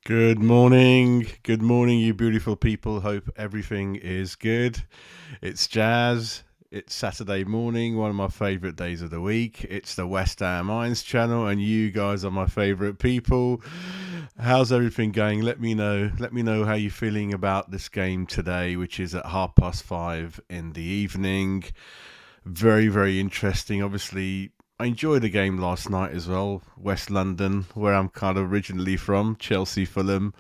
Good morning, you beautiful people. Hope everything is good. It's Jazz. It's Saturday morning, one of my favourite days of the week. It's the West Ham Irons channel, and you guys are my favourite people. How's everything going? Let me know. Let me know how you're feeling about this game today, which is at 5:30 in the evening. Very, very interesting. Obviously, I enjoyed the game last night as well. West London, where I'm kind of originally from, Chelsea, Fulham.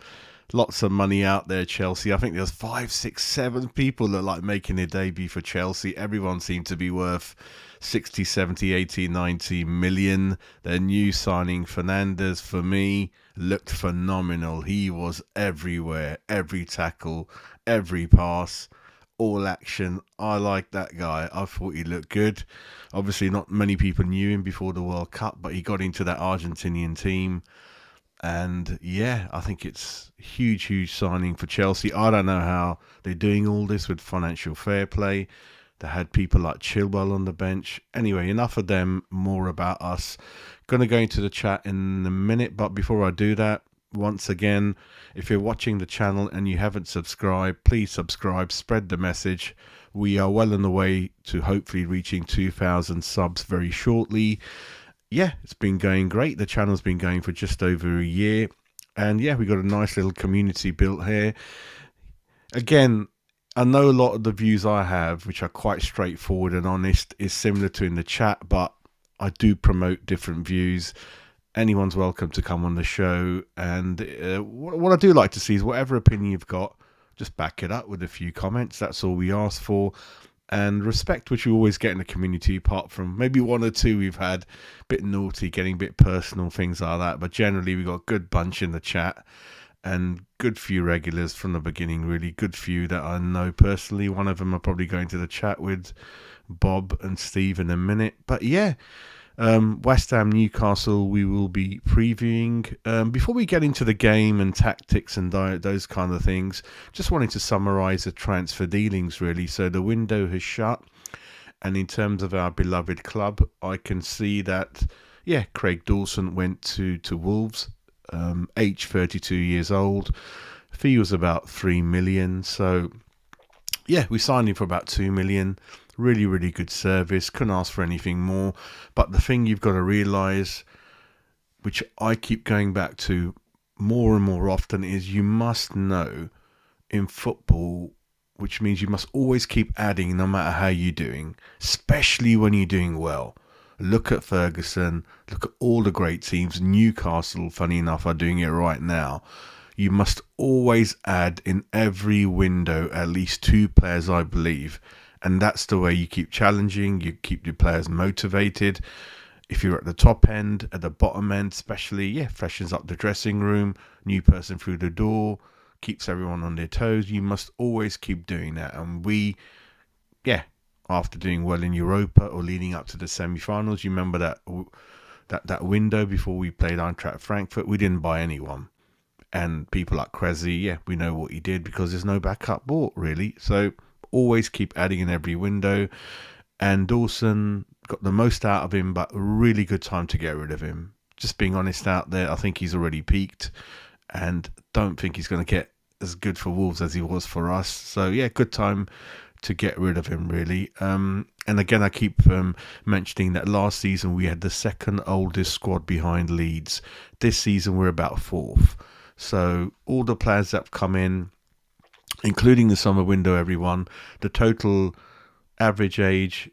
Lots of money out there, Chelsea. I think there's 5, 6, 7 people that like making their debut for Chelsea. Everyone seemed to be worth 60, 70, 80, 90 million. Their new signing, Fernandes, for me, looked phenomenal. He was everywhere, every tackle, every pass, all action. I like that guy. I thought he looked good. Obviously, not many people knew him before the World Cup, but he got into that Argentinian team. And yeah, I think it's huge, huge signing for Chelsea. I don't know how they're doing all this with financial fair play. They had people like Chilwell on the bench. Anyway, enough of them, more about us. Going to go into the chat in a minute, but before I do that, once again, if you're watching the channel and you haven't subscribed, please subscribe, spread the message. We are well on the way to hopefully reaching 2,000 subs very shortly. Yeah, it's been going great. The channel's been going for just over a year. And yeah, we got a nice little community built here. Again, I know a lot of the views I have, which are quite straightforward and honest, is similar to in the chat, but I do promote different views. Anyone's welcome to come on the show. And what I do like to see is whatever opinion you've got, just back it up with a few comments. That's all we ask for. And respect, which you always get in the community, apart from maybe one or two we've had, a bit naughty, getting a bit personal, things like that. But generally, we got a good bunch in the chat and good few regulars from the beginning, really good few that I know personally. One of them are probably going to the chat with Bob and Steve in a minute. But yeah, West Ham, Newcastle, we will be previewing. Before we get into the game and tactics and those kind of things, just wanted to summarise the transfer dealings, really. So the window has shut, and in terms of our beloved club, I can see that, yeah, Craig Dawson went to Wolves, age 32 years old. Fee was about 3 million, so yeah, we signed him for about 2 million. Really, really good service. Couldn't ask for anything more. But the thing you've got to realise, which I keep going back to more and more often, is you must know in football, which means you must always keep adding no matter how you're doing, especially when you're doing well. Look at Ferguson. Look at all the great teams. Newcastle, funny enough, are doing it right now. You must always add in every window at least 2 players, I believe. And that's the way you keep challenging, you keep your players motivated. If you're at the top end, at the bottom end especially, yeah, freshens up the dressing room, new person through the door, keeps everyone on their toes. You must always keep doing that. And we, yeah, after doing well in Europa or leading up to the semi-finals, you remember that window before we played Eintracht Frankfurt, we didn't buy anyone. And people like Krezi, yeah, we know what he did because there's no backup bought, really. So always keep adding in every window. And Dawson got the most out of him, but a really good time to get rid of him. Just being honest out there, I think he's already peaked and don't think he's going to get as good for Wolves as he was for us. So yeah, good time to get rid of him, really. And again, I keep mentioning that last season we had the second oldest squad behind Leeds. This season we're about 4th. So all the players that have come in, including the summer window, everyone, the total average age,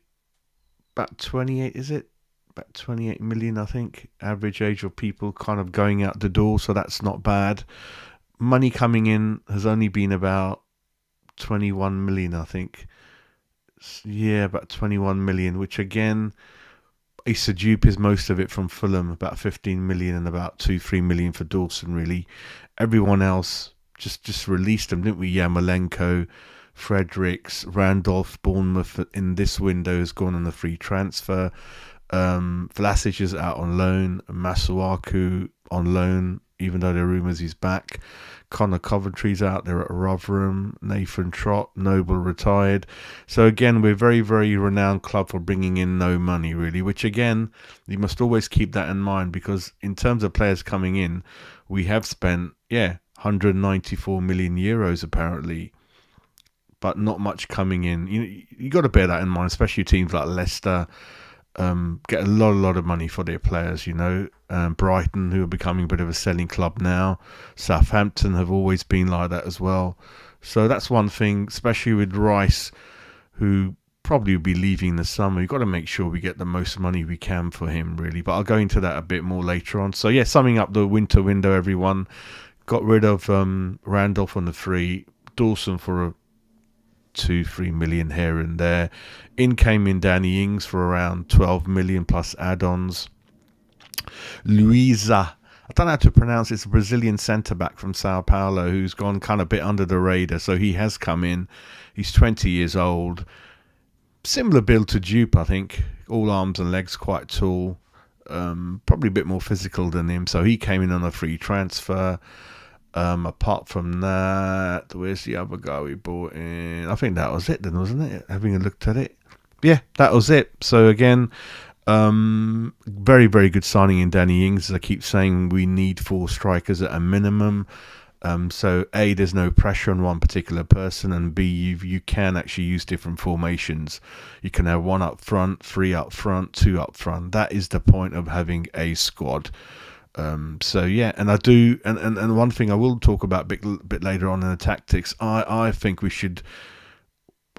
about 28, is it? About 28 million, I think, average age of people kind of going out the door, so that's not bad. Money coming in has only been about 21 million, I think. Yeah, about 21 million, which again, Issa Jupe is most of it from Fulham, about 15 million, and about 2-3 million for Dawson, really. Everyone else just released them, didn't we? Yarmolenko, Fredericks, Randolph, Bournemouth in this window has gone on a free transfer. Vlasic is out on loan. Masuaku on loan, even though there are rumours he's back. Connor Coventry's out there at Rotherham. Nathan Trott, Noble retired. So again, we're a very, very renowned club for bringing in no money, really, which again, you must always keep that in mind because in terms of players coming in, we have spent, 194 million euros apparently, but not much coming in. You got to bear that in mind, especially teams like Leicester get a lot of money for their players. Brighton, who are becoming a bit of a selling club now. Southampton have always been like that as well. So that's one thing, especially with Rice, who probably will be leaving in the summer. We've got to make sure we get the most money we can for him, really. But I'll go into that a bit more later on. So yeah, summing up the winter window, everyone. Got rid of Randolph on the free, Dawson for a 2-3 million here and there. In came in Danny Ings for around 12 million plus add-ons. Luisa, I don't know how to pronounce it, it's a Brazilian centre-back from Sao Paulo who's gone kind of a bit under the radar. So he has come in. He's 20 years old. Similar build to Dupe, I think. All arms and legs, quite tall. Probably a bit more physical than him. So he came in on a free transfer. Apart from that, where's the other guy we bought in? I think that was it then, wasn't it? Having a look at it. Yeah, that was it. So again, very, very good signing in Danny Ings. As I keep saying, we need 4 strikers at a minimum. So A, there's no pressure on one particular person, and B, you can actually use different formations. You can have 1 up front, 3 up front, 2 up front. That is the point of having a squad. So yeah, and I do, and one thing I will talk about a bit later on in the tactics. I think we should.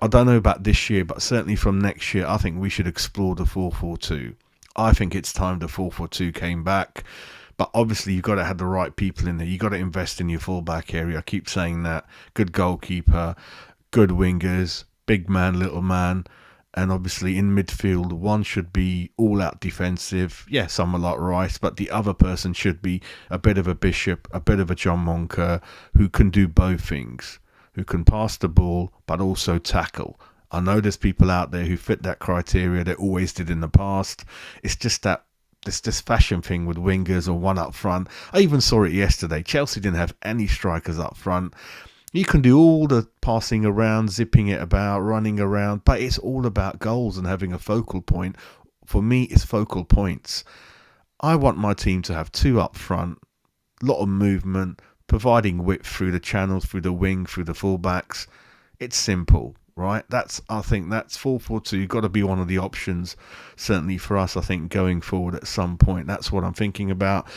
I don't know about this year, but certainly from next year, I think we should explore the 4-4-2. I think it's time the 4-4-2 came back. But obviously, you've got to have the right people in there. You've got to invest in your fullback area. I keep saying that. Good goalkeeper, good wingers, big man, little man. And obviously, in midfield, one should be all-out defensive. Yeah, someone like Rice, but the other person should be a bit of a Bishop, a bit of a John Monker, who can do both things, who can pass the ball, but also tackle. I know there's people out there who fit that criteria. They always did in the past. It's just that this fashion thing with wingers or 1 up front. I even saw it yesterday. Chelsea didn't have any strikers up front. You can do all the passing around, zipping it about, running around, but it's all about goals and having a focal point. For me, it's focal points. I want my team to have 2 up front, a lot of movement, providing width through the channels, through the wing, through the fullbacks. It's simple. Right, I think that's 4-4-2. Got to be one of the options, certainly for us. I think going forward at some point, that's what I'm thinking about.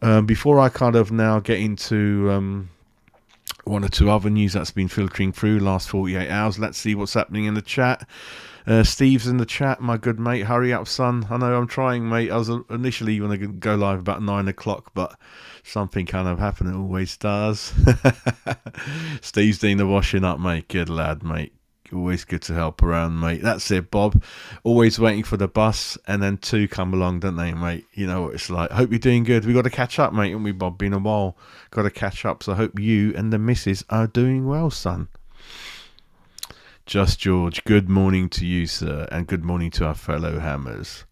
Before I kind of now get into 1 or 2 other news that's been filtering through last 48 hours, let's see what's happening in the chat. Steve's in the chat, my good mate. Hurry up, son. I know I'm trying, mate. I was initially going to go live about 9 o'clock, but something kind of happened. It always does. Steve's doing the washing up, mate. Good lad, mate. Always good to help around, mate. That's it, Bob. Always waiting for the bus, and then 2 come along, don't they, mate? You know what it's like. Hope you're doing good. We got to catch up, mate, haven't we, Bob? Been a while. Got to catch up. So I hope you and the missus are doing well, son. Just George. Good morning to you, sir, and good morning to our fellow hammers.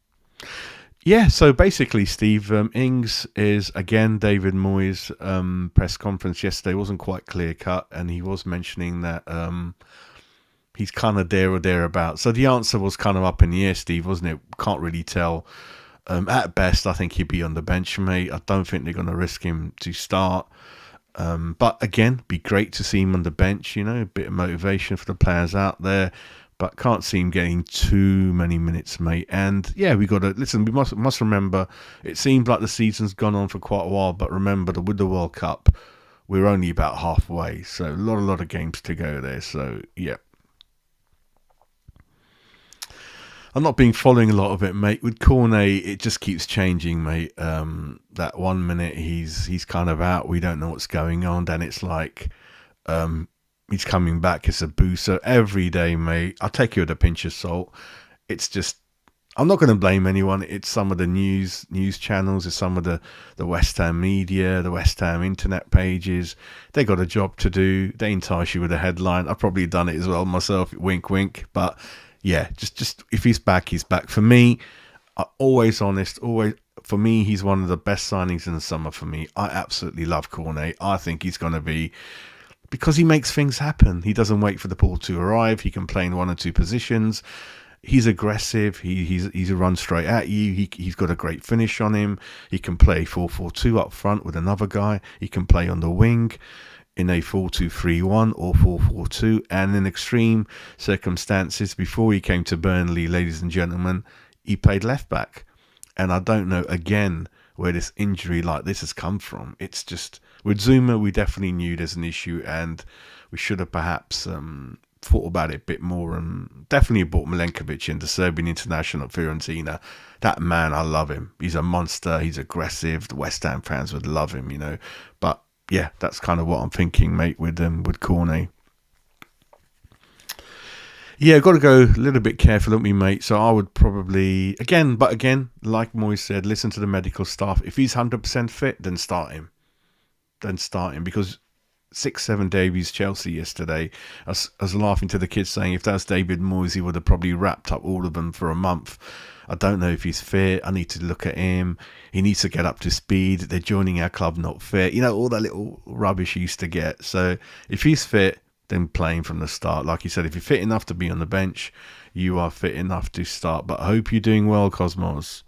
Yeah, so basically, Steve, Ings is, again, David Moyes' press conference yesterday wasn't quite clear-cut, and he was mentioning that he's kind of there or thereabouts. So the answer was kind of up in the air, Steve, wasn't it? Can't really tell. At best, I think he'd be on the bench, mate. I don't think they're going to risk him to start. But again, be great to see him on the bench, you know, a bit of motivation for the players out there. But can't see him getting too many minutes, mate. And yeah, we got to listen. We must remember. It seems like the season's gone on for quite a while, but remember that with the World Cup, we're only about halfway. So a lot of games to go there. So yeah. I'm not been following a lot of it, mate. With Cornet, it just keeps changing, mate. That 1 minute he's kind of out, we don't know what's going on. Then it's like he's coming back. It's a boost. So every day, mate, I'll take you with a pinch of salt. It's just, I'm not going to blame anyone. It's some of the news channels. It's some of the West Ham media, the West Ham internet pages. They got a job to do. They entice you with a headline. I've probably done it as well myself. Wink, wink. But yeah, just if he's back, he's back. For me, always honest, always. For me, he's one of the best signings in the summer for me. I absolutely love Cornet. I think he's going to be, because he makes things happen. He doesn't wait for the ball to arrive. He can play in 1 or 2 positions. He's aggressive. He's a run straight at you. He's got a great finish on him. He can play 4-4-2 up front with another guy. He can play on the wing in a 4-2-3-1 or 4-4-2. And in extreme circumstances, before he came to Burnley, ladies and gentlemen, he played left back. And I don't know, again, where this injury like this has come from. It's just, with Zuma, we definitely knew there's an issue, and we should have perhaps thought about it a bit more, and definitely brought Milenkovic in, the Serbian international at Fiorentina. That man, I love him. He's a monster. He's aggressive. The West Ham fans would love him, you know. But yeah, that's kind of what I'm thinking, mate, with Cornet. Yeah, got to go a little bit careful, don't we, mate? So I would probably, again, like Moyes said, listen to the medical staff. If he's 100% fit, then start him. Because 6-7 Davies Chelsea yesterday, I was laughing to the kids saying if that's David Moyes, he would have probably wrapped up all of them for a month. I don't know if he's fit. I need to look at him. He needs to get up to speed. They're joining our club, not fit. You know, all that little rubbish he used to get. So if he's fit, then playing from the start. Like you said, if you're fit enough to be on the bench, you are fit enough to start. But I hope you're doing well, Cosmos.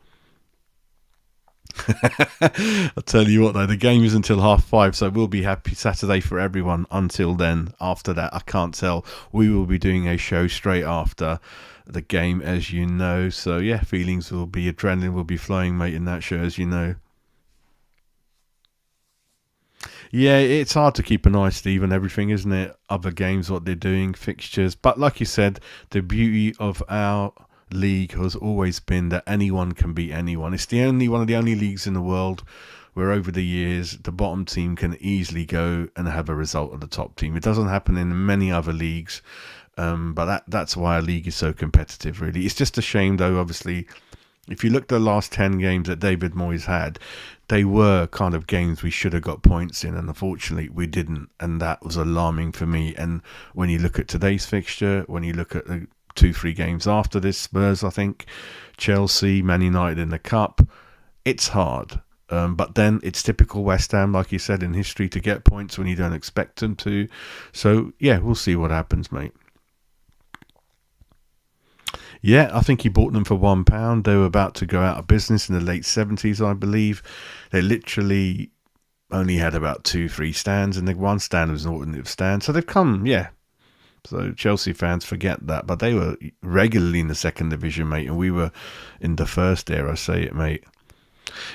I'll tell you what, though, the game is until 5:30, so we'll be happy Saturday for everyone until then. After that, I can't tell. We will be doing a show straight after the game, as you know. So yeah, adrenaline will be flowing, mate, in that show, as you know. Yeah, it's hard to keep an eye, Steve, on everything, isn't it? Other games, what they're doing, fixtures. But like you said, the beauty of our league has always been that anyone can beat anyone. It's one of the only leagues in the world where over the years the bottom team can easily go and have a result of the top team. It doesn't happen in many other leagues, but that's why our league is so competitive, really. It's just a shame, though, obviously, if you look at the last 10 games that David Moyes had, they were kind of games we should have got points in, and unfortunately we didn't, and that was alarming for me. And when you look at today's fixture, when you look at the 2-3 games after this, Spurs, I think, Chelsea, Man United in the Cup, it's hard. But then it's typical West Ham, like you said, in history, to get points when you don't expect them to. So yeah, we'll see what happens, mate. Yeah, I think he bought them for £1. They were about to go out of business in the late 70s, I believe. They literally only had about 2-3 stands, and the one stand was an alternative stand. So they've come, yeah. So Chelsea fans forget that, but they were regularly in the second division, mate, and we were in the first there, I say it, mate.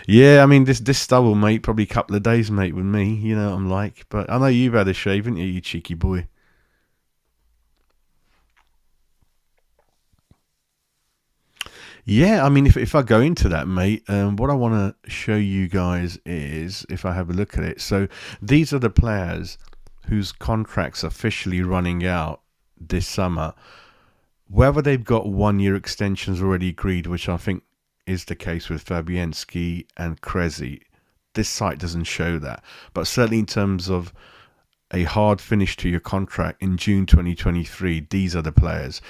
Yeah, I mean, this stubble, mate, probably a couple of days, mate, with me. You know what I'm like. But I know you've had a shave, haven't you, you cheeky boy? Yeah, I mean, if I go into that, mate, what I want to show you guys is, if I have a look at it, so these are the players whose contracts are officially running out this summer. Whether they've got 1-year extensions already agreed, which I think is the case with Fabianski and Krezi, this site doesn't show that. But certainly in terms of a hard finish to your contract in June 2023, these are the players.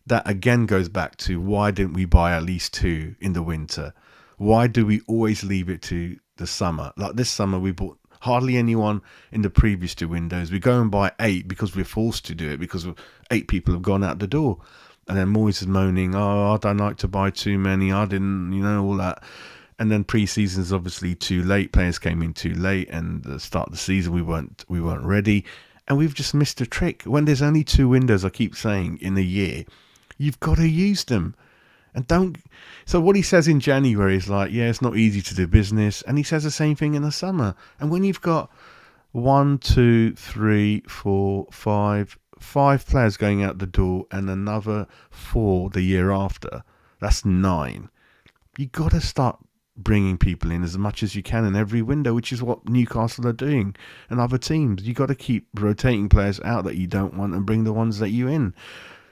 That again goes back to, why didn't we buy at least 2 in the winter? Why do we always leave it to the summer? Like this summer, we bought hardly anyone in the previous 2 windows. We go and buy 8 because we're forced to do it, because 8 people have gone out the door. And then Moyes is moaning, oh, I don't like to buy too many. I didn't, all that. And then pre-season is obviously too late. Players came in too late, and the start of the season we weren't ready. And we've just missed a trick. When there's only 2 windows, I keep saying, in a year, you've got to use them. And don't. So what he says in January is like, yeah, it's not easy to do business. And he says the same thing in the summer. And when you've got 1, 2, 3, 4, 5 players going out the door and another 4 the year after, that's 9. You got to start bringing people in as much as you can in every window, which is what Newcastle are doing and other teams. You got to keep rotating players out that you don't want and bring the ones that you in.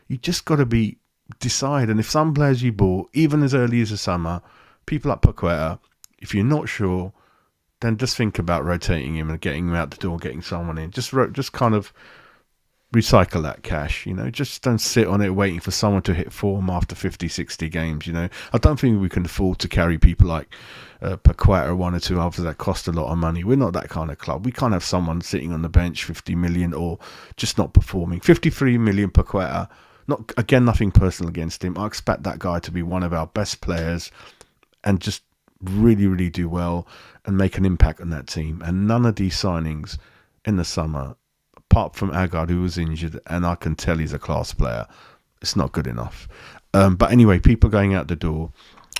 You just got to decide. And if some players you bought, even as early as the summer, people like Paqueta, if you're not sure, then just think about rotating him and getting him out the door, getting someone in. Just kind of recycle that cash, just don't sit on it waiting for someone to hit form after 50, 60 games, I don't think we can afford to carry people like Paqueta or 1 or 2 others that cost a lot of money. We're not that kind of club. We can't have someone sitting on the bench 50 million or just not performing. 53 million Paqueta, Not again, nothing personal against him. I expect that guy to be one of our best players and just really, really do well and make an impact on that team. And none of these signings in the summer, apart from Agard, who was injured, and I can tell he's a class player, it's not good enough. But anyway, people going out the door: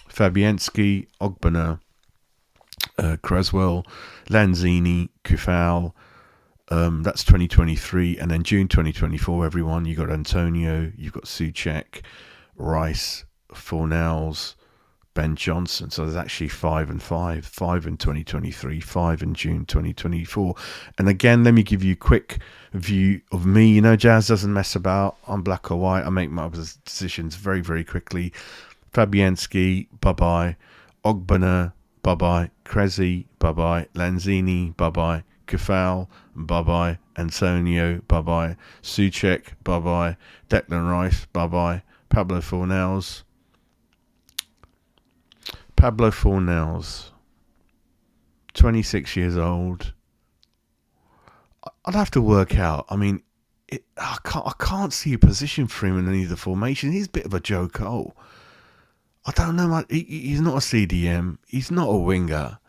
Fabianski, Ogbonna, Creswell, Lanzini, Kufal. That's 2023, and then June 2024. Everyone, you got Antonio, you got Souček, Rice, Fornells, Ben Johnson. So there's actually 5 and 5 in 2023, 5 in June 2024. And again, let me give you a quick view of me. You know, Jazz doesn't mess about. I'm black or white. I make my decisions very, very quickly. Fabianski, bye-bye. Ogbonna, bye-bye. Cressy, bye-bye. Lanzini, bye-bye. Kufal, bye-bye. Antonio, bye-bye. Souček, bye-bye. Declan Rice, bye-bye. Pablo Fornells, 26 years old. I'd have to work out. I mean, I can't see a position for him in any of the formations. He's a bit of a Joe Cole. I don't know. He's not a CDM. He's not a winger.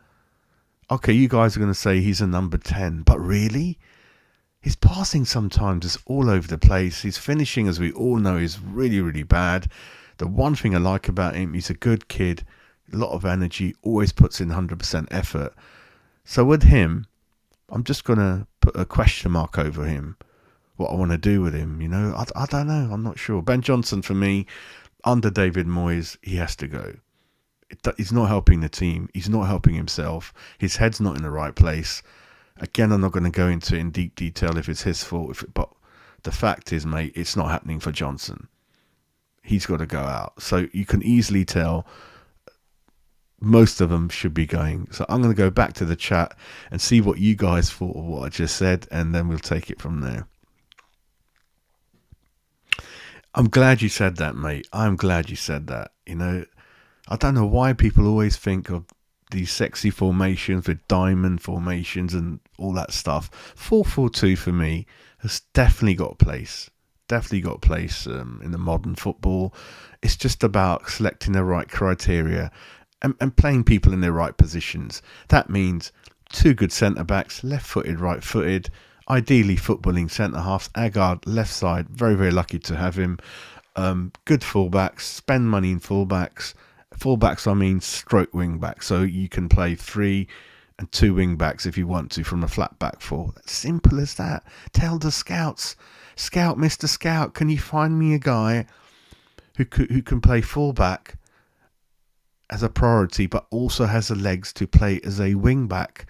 Okay, you guys are going to say he's a number 10, but really? His passing sometimes is all over the place. His finishing, as we all know, is really, really bad. The one thing I like about him, he's a good kid, a lot of energy, always puts in 100% effort. So with him, I'm just going to put a question mark over him, what I want to do with him. You know, I don't know. I'm not sure. Ben Johnson, for me, under David Moyes, he has to go. He's not helping the team. He's not helping himself. His head's not in the right place. Again, I'm not going to go into it in deep detail if it's his fault. But the fact is, mate, it's not happening for Johnson. He's got to go out. So you can easily tell most of them should be going. So I'm going to go back to the chat and see what you guys thought of what I just said, and then we'll take it from there. I'm glad you said that, mate. I'm glad you said that. You know, I don't know why people always think of these sexy formations with diamond formations and all that stuff. 4-4-2 for me has definitely got a place. Definitely got a place in the modern football. It's just about selecting the right criteria and playing people in their right positions. That means 2 good centre-backs, left-footed, right-footed, ideally footballing centre-halves. Agard, left side, very, very lucky to have him. Good full-backs, spend money in full-backs. Full-backs, I mean stroke wing-backs, so you can play 3 and 2 wing-backs if you want to from a flat-back 4. Simple as that. Tell the scouts, Scout, Mr. Scout, can you find me a guy who can play full-back as a priority, but also has the legs to play as a wing-back?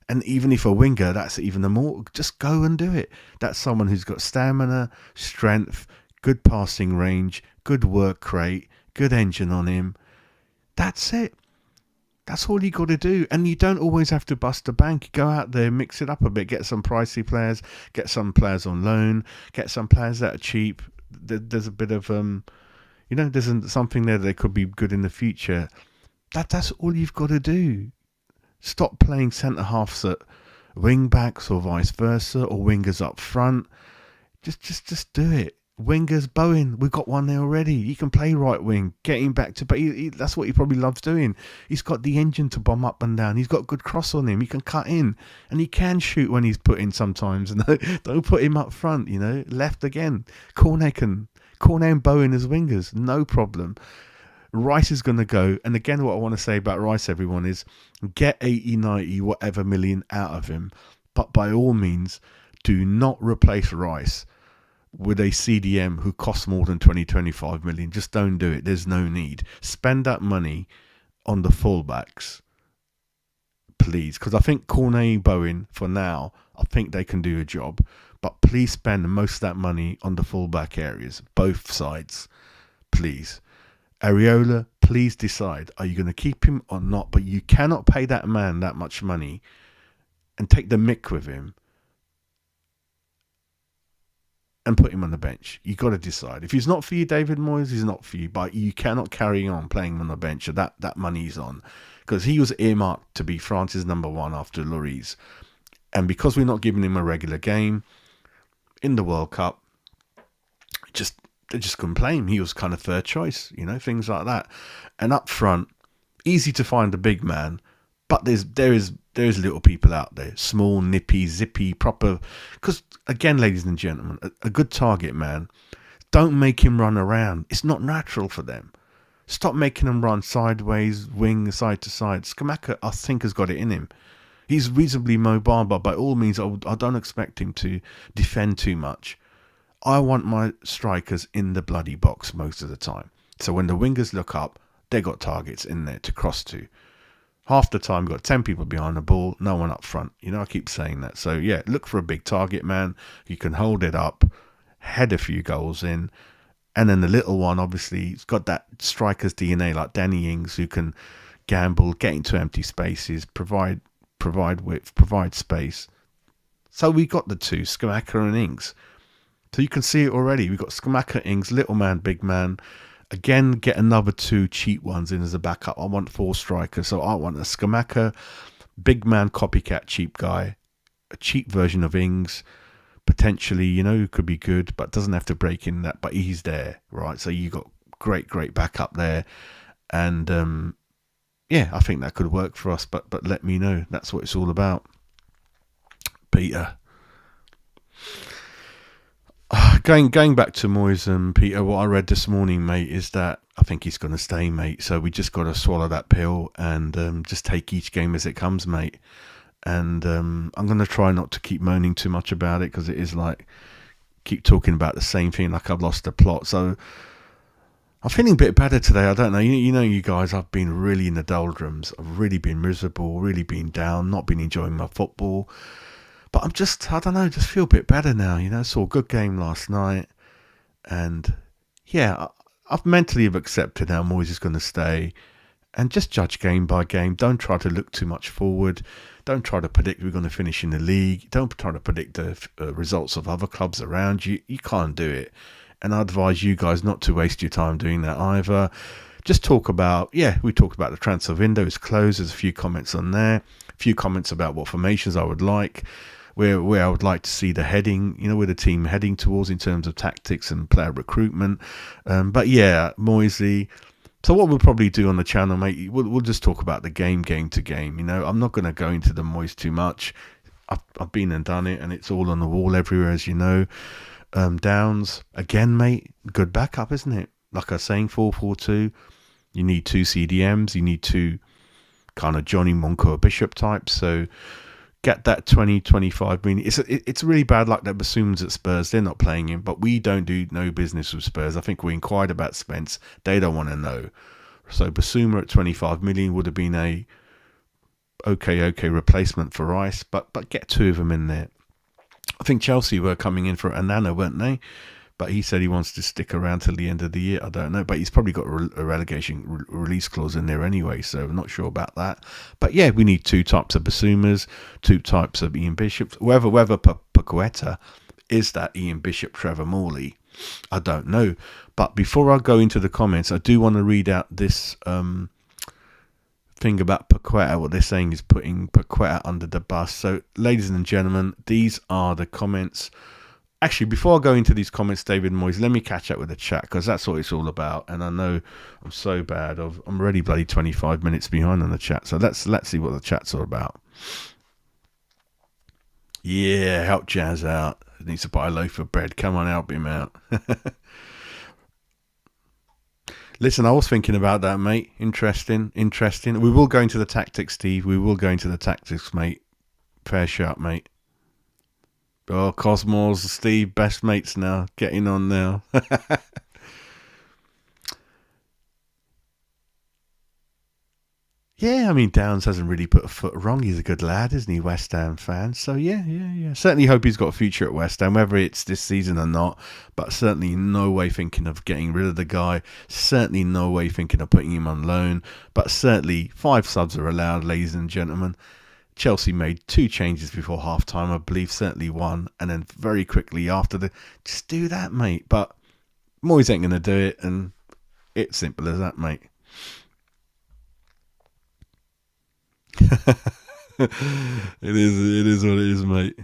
And even if a winger, that's even more. Just go and do it. That's someone who's got stamina, strength, good passing range, good work rate, good engine on him. That's it. That's all you got to do. And you don't always have to bust the bank. Go out there, mix it up a bit, get some pricey players, get some players on loan, get some players that are cheap. There's a bit of, there's something there that could be good in the future. That's all you've got to do. Stop playing centre-halves at wing-backs or vice versa, or wingers up front. Just do it. Wingers, Bowen, we've got one there already. He can play right wing, getting back to, but that's what he probably loves doing. He's got the engine to bomb up and down. He's got good cross on him. He can cut in, and he can shoot when he's put in sometimes. And don't put him up front. Left again. Cornet and Bowen as wingers, no problem. Rice is going to go, and again, what I want to say about Rice, everyone, is get 80, 90, whatever million out of him, but by all means, do not replace Rice with a CDM who costs more than 20, 25 million. Just don't do it. There's no need. Spend that money on the fullbacks, please, because I think Cornet, Bowen, for now, I think they can do a job, but please spend most of that money on the fullback areas, both sides, please. Areola, please decide, are you going to keep him or not? But you cannot pay that man that much money and take the mick with him and put him on the bench. You got to decide. If he's not for you, David Moyes, he's not for you. But you cannot carry on playing him on the bench. So that money's on, because he was earmarked to be France's number 1 after Lloris. And because we're not giving him a regular game in the World Cup, just they just couldn't play him. He was kind of third choice, things like that. And up front, easy to find a big man, but there is little people out there, small, nippy, zippy, proper. Because again, ladies and gentlemen, a good target man, don't make him run around. It's not natural for them. Stop making him run sideways, wing, side to side. Skamaka, I think, has got it in him. He's reasonably mobile, but by all means, I don't expect him to defend too much. I want my strikers in the bloody box most of the time. So when the wingers look up, they got targets in there to cross to. Half the time, we've got 10 people behind the ball, no one up front. I keep saying that. So, yeah, look for a big target man. You can hold it up, head a few goals in. And then the little one, obviously, he's got that striker's DNA like Danny Ings, who can gamble, get into empty spaces, provide width, provide space. So we got the two, Skamaka and Ings. So you can see it already. We've got Skamaka, Ings, little man, big man. Again, get another two cheap ones in as a backup. I want 4 strikers. So I want a Skamaka, big man, copycat, cheap guy, a cheap version of Ings. Potentially, who could be good, but doesn't have to break in that. But he's there, right? So you got great backup there. And yeah, I think that could work for us. But let me know. That's what it's all about. Peter. Going back to Moyes and Peter, what I read this morning, mate, is that I think he's going to stay, mate. So we just got to swallow that pill and just take each game as it comes, mate. And I'm going to try not to keep moaning too much about it, because it is like keep talking about the same thing like I've lost the plot. So I'm feeling a bit better today. I don't know. You guys, I've been really in the doldrums. I've really been miserable, really been down, not been enjoying my football. But I don't know, just feel a bit better now, Saw a good game last night. And, yeah, I've mentally accepted now Moyes is going to stay. And just judge game by game. Don't try to look too much forward. Don't try to predict we're going to finish in the league. Don't try to predict the results of other clubs around you. You can't do it. And I advise you guys not to waste your time doing that either. Just talk about, we talked about the transfer window is closed. There's a few comments on there. A few comments about what formations I would like. Where I would like to see the heading, where the team heading towards in terms of tactics and player recruitment. But yeah, Moisey. So what we'll probably do on the channel, mate, we'll just talk about the game to game. I'm not going to go into the Moyes too much. I've been and done it, and it's all on the wall everywhere, as you know. Downs, again, mate, good backup, isn't it? Like I was saying, 4-4-2. You need 2 CDMs. You need 2 kind of Johnny Monco Bishop types. So get that 20-25 minutes. It's really bad luck that Bassum's at Spurs. They're not playing him, but we don't do no business with Spurs. I think we inquired about Spence. They don't want to know. So Basuma at 25 million would have been a okay replacement for Rice, but get 2 of them in there. I think Chelsea were coming in for Anana, weren't they? But he said he wants to stick around till the end of the year. I don't know. But he's probably got a relegation release clause in there anyway, so I'm not sure about that. But yeah, we need 2 types of Basumas, 2 types of Ian Bishop. Whether Paqueta is that Ian Bishop, Trevor Morley, I don't know. But before I go into the comments, I do want to read out this thing about Paqueta. What they're saying is putting Paqueta under the bus. So, ladies and gentlemen, these are the comments. Actually, before I go into these comments, David Moyes, let me catch up with the chat, because that's what it's all about. And I know I'm so bad. I'm already bloody 25 minutes behind on the chat. So let's see what the chat's all about. Yeah, help Jazz out. He needs to buy a loaf of bread. Come on, help him out. Listen, I was thinking about that, mate. Interesting. We will go into the tactics, Steve. We will go into the tactics, mate. Fair shout, mate. Oh, Cosmos, Steve, best mates now. Getting on now. Yeah, I mean, Downs hasn't really put a foot wrong. He's a good lad, isn't he? West Ham fan. So, yeah. Certainly hope he's got a future at West Ham, whether it's this season or not. But certainly no way thinking of getting rid of the guy. Certainly no way thinking of putting him on loan. But certainly 5 subs are allowed, ladies and gentlemen. Chelsea made 2 changes before half-time, I believe, certainly 1. And then very quickly after just do that, mate. But Moyes ain't going to do it. And it's simple as that, mate. It is what it is, mate.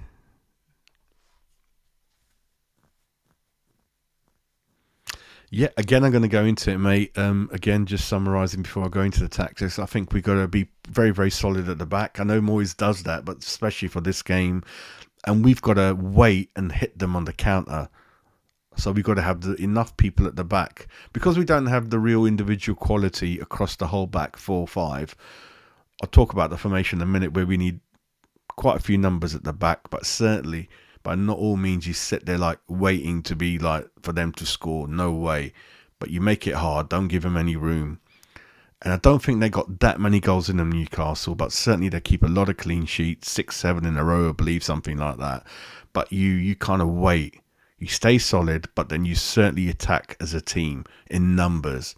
Yeah, again, I'm going to go into it, mate. Again, just summarising before I go into the tactics, I think we've got to be very, very solid at the back. I know Moyes does that, but especially for this game, and we've got to wait and hit them on the counter. So we've got to have enough people at the back because we don't have the real individual quality across the whole back 4-5. I'll talk about the formation in a minute where we need quite a few numbers at the back, but certainly by not all means you sit there like waiting to be like for them to score. No way. But you make it hard. Don't give them any room. And I don't think they got that many goals in them, Newcastle, but certainly they keep a lot of clean sheets, 6-7 in a row, I believe, something like that. But you kind of wait. You stay solid, but then you certainly attack as a team in numbers,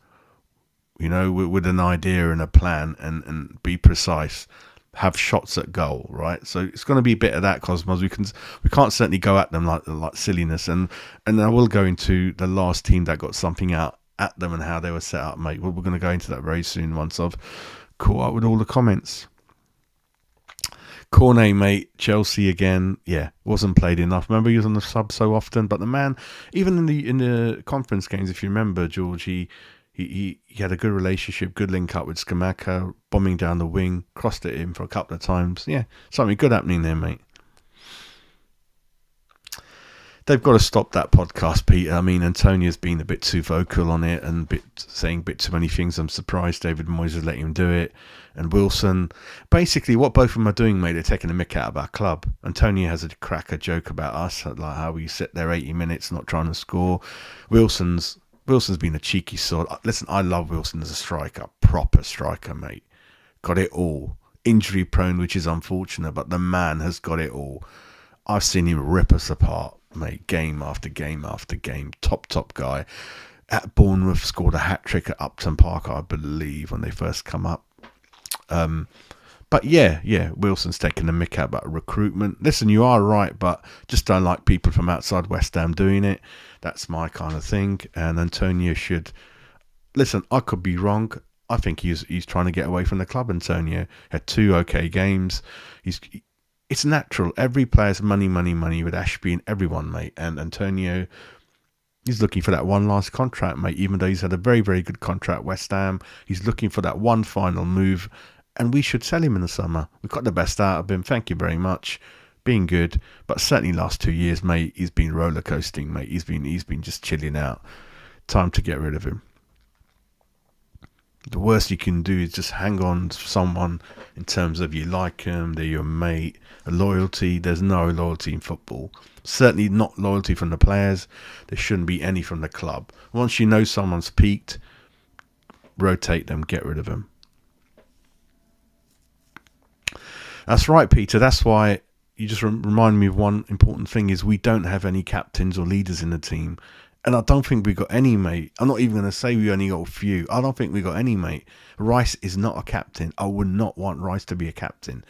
with an idea and a plan and be precise. Have shots at goal, right? So it's going to be a bit of that, Cosmos. We can't certainly go at them like silliness, and I will go into the last team that got something out at them and how they were set up, mate. We're going to go into that very soon once I've caught up with all the comments. Cornet, mate, Chelsea again. Yeah, wasn't played enough. Remember, he was on the sub so often, but the man, even in the conference games, if you remember, George, he had a good relationship, good link up with Skamaka, bombing down the wing, crossed it in for a couple of times. Yeah, something good happening there, mate. They've got to stop that podcast, Peter. I mean, Antonio's been a bit too vocal on it and saying a bit too many things. I'm surprised David Moyes has let him do it. And Wilson, basically what both of them are doing, mate, they're taking a mick out of our club. Antonio has a cracker joke about us, like how we sit there 80 minutes not trying to score. Wilson's been a cheeky sod. Listen, I love Wilson as a striker, proper striker, mate. Got it all. Injury prone, which is unfortunate, but the man has got it all. I've seen him rip us apart, mate, game after game after game. Top guy. At Bournemouth, scored a hat-trick at Upton Park, I believe, when they first come up. But yeah, Wilson's taking the mick out about recruitment. Listen, you are right, but just don't like people from outside West Ham doing it. That's my kind of thing. And Antonio should... Listen, I could be wrong. I think he's trying to get away from the club, Antonio. Had 2 okay games. It's natural. Every player's money with Ashby and everyone, mate. And Antonio, he's looking for that one last contract, mate. Even though he's had a very, very good contract at West Ham, he's looking for that one final move. And we should sell him in the summer. We've got the best out of him. Thank you very much. Being good. But certainly last 2 years, mate, he's been roller coasting, mate. He's been just chilling out. Time to get rid of him. The worst you can do is just hang on to someone in terms of you like them, they're your mate, a loyalty. There's no loyalty in football. Certainly not loyalty from the players. There shouldn't be any from the club. Once you know someone's peaked, rotate them, get rid of them. That's right, Peter. That's why you just remind me of one important thing is we don't have any captains or leaders in the team. And I don't think we got any, mate. I'm not even going to say we only got a few. I don't think we got any, mate. Rice is not a captain. I would not want Rice to be a captain.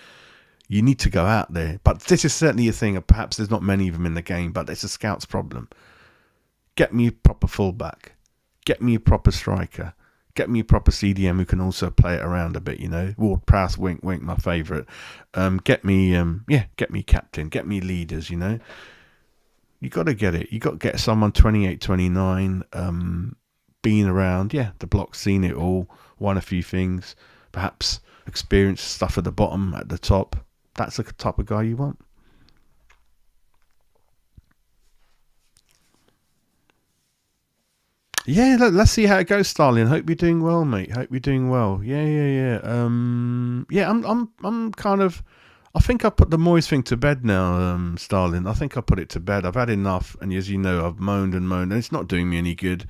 You need to go out there. But this is certainly a thing. Perhaps there's not many of them in the game, but it's a scout's problem. Get me a proper fullback. Get me a proper striker. Get me a proper CDM who can also play it around a bit, Ward Prowse, wink, my favourite. Get me captain. Get me leaders, You got to get it. You got to get someone 28, 29, being around. Yeah, the block's seen it all, won a few things, perhaps experienced stuff at the bottom, at the top. That's the type of guy you want. Yeah, let's see how it goes, Starling. Hope you're doing well, mate. Hope you're doing well. Yeah. I'm kind of... I think I put the Moyes thing to bed now, Starling. I think I put it to bed. I've had enough, and as you know, I've moaned, and it's not doing me any good.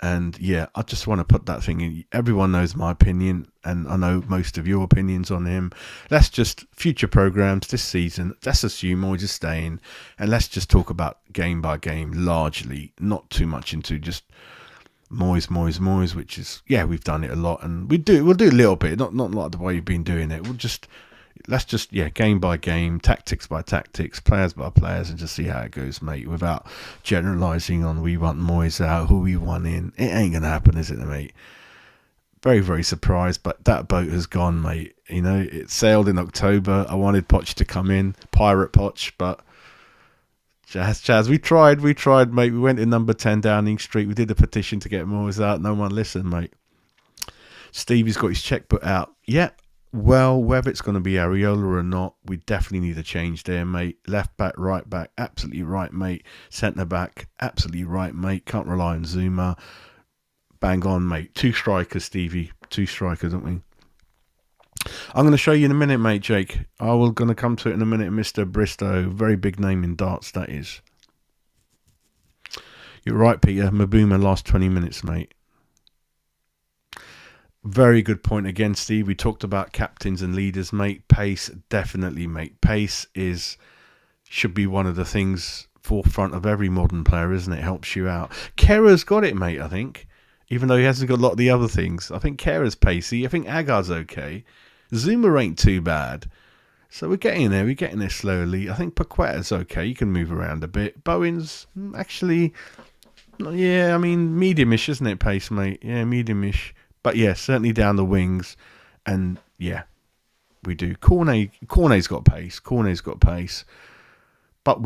And yeah, I just want to put that thing in. Everyone knows my opinion, and I know most of your opinions on him. Let's just, future programmes this season, let's assume Moyes is staying, and let's just talk about game by game, largely, not too much into just Moyes, which is, yeah, we've done it a lot, and we'll do a little bit, not like the way you've been doing it. Let's just, game by game, tactics by tactics, players by players, and just see how it goes, mate, without generalising on we want Moyes out, who we want in. It ain't going to happen, is it, mate? Very, very surprised, but that boat has gone, mate. It sailed in October. I wanted Poch to come in, Pirate Poch, but Chaz, we tried, mate. We went to number 10 Downing Street. We did a petition to get Moyes out. No one listened, mate. Stevie's got his checkbook out. Yeah, well, whether it's going to be Areola or not, we definitely need a change there, mate. Left back, right back, absolutely right, mate. Centre back, absolutely right, mate. Can't rely on Zuma. Bang on, mate. 2 strikers, Stevie. 2 strikers, don't we? I'm going to show you in a minute, mate, Jake. I will going to come to it in a minute, Mr. Bristow. Very big name in darts, that is. You're right, Peter. Mabuma last 20 minutes, mate. Very good point again, Steve. We talked about captains and leaders, mate. Pace, definitely, mate. Pace should be one of the things forefront of every modern player, isn't it? Helps you out. Kerr's got it, mate, I think. Even though he hasn't got a lot of the other things. I think Kerr's pacey. I think Agar's okay. Zuma ain't too bad. So we're getting there. We're getting there slowly. I think Paqueta's okay. You can move around a bit. Bowen's actually, yeah, I mean, medium-ish, isn't it, pace, mate? Yeah, medium-ish. But yeah, certainly down the wings. And yeah, we do. Cornet's got pace. Cornet's got pace. But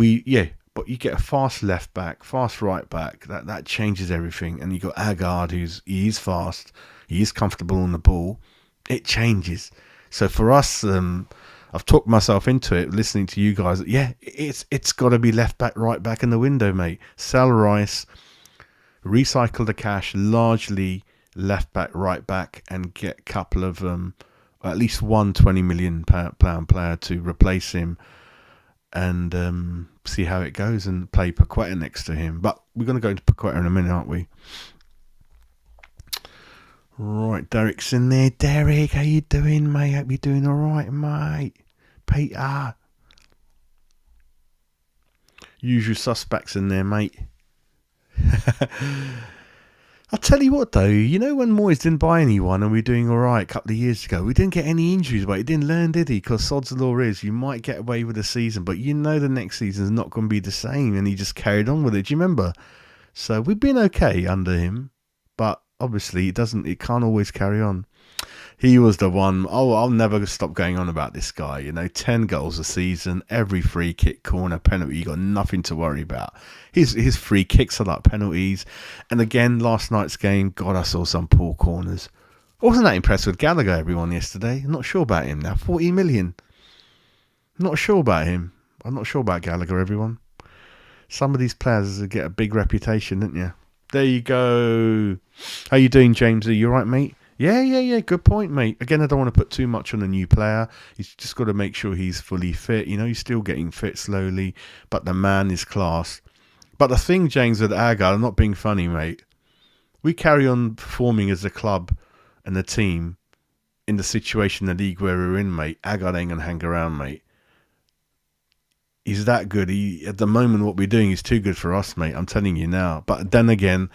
but you get a fast left back, fast right back. That changes everything. And you got Agard, he is fast. He is comfortable on the ball. It changes. So for us, I've talked myself into it, listening to you guys. Yeah, it's got to be left back, right back in the window, mate. Sell Rice, recycle the cash, largely left back, right back, and get a couple of at least one 20 million pound player to replace him, and see how it goes, and play Paqueta next to him. But we're going to go into Paqueta in a minute, aren't we? Right, Derek's in there. Derek, how you doing, mate? Hope you're doing all right, mate. Peter, usual suspects in there, mate. I'll tell you what, though, you know when Moyes didn't buy anyone and we were doing all right a couple of years ago, we didn't get any injuries, but he didn't learn, did he? Because sod's law is, you might get away with a season, but you know the next season's not going to be the same, and he just carried on with it. Do you remember? So we've been okay under him, but obviously it can't always carry on. He was the one. I'll never stop going on about this guy. 10 goals a season, every free kick, corner, penalty. You got nothing to worry about. His free kicks are like penalties. And again, last night's game, God, I saw some poor corners. I wasn't that impressed with Gallagher, everyone, yesterday. I'm not sure about him now. 40 million. Not sure about him. I'm not sure about Gallagher, everyone. Some of these players get a big reputation, don't you? There you go. How you doing, Jamesy? You all right, mate? Yeah. Good point, mate. Again, I don't want to put too much on a new player. He's just got to make sure he's fully fit. He's still getting fit slowly, but the man is class. But the thing, James, with Agar, I'm not being funny, mate. We carry on performing as a club and a team in the situation, the league where we're in, mate. Agar ain't going to hang around, mate. He's that good. At the moment, what we're doing is too good for us, mate. I'm telling you now. But then again,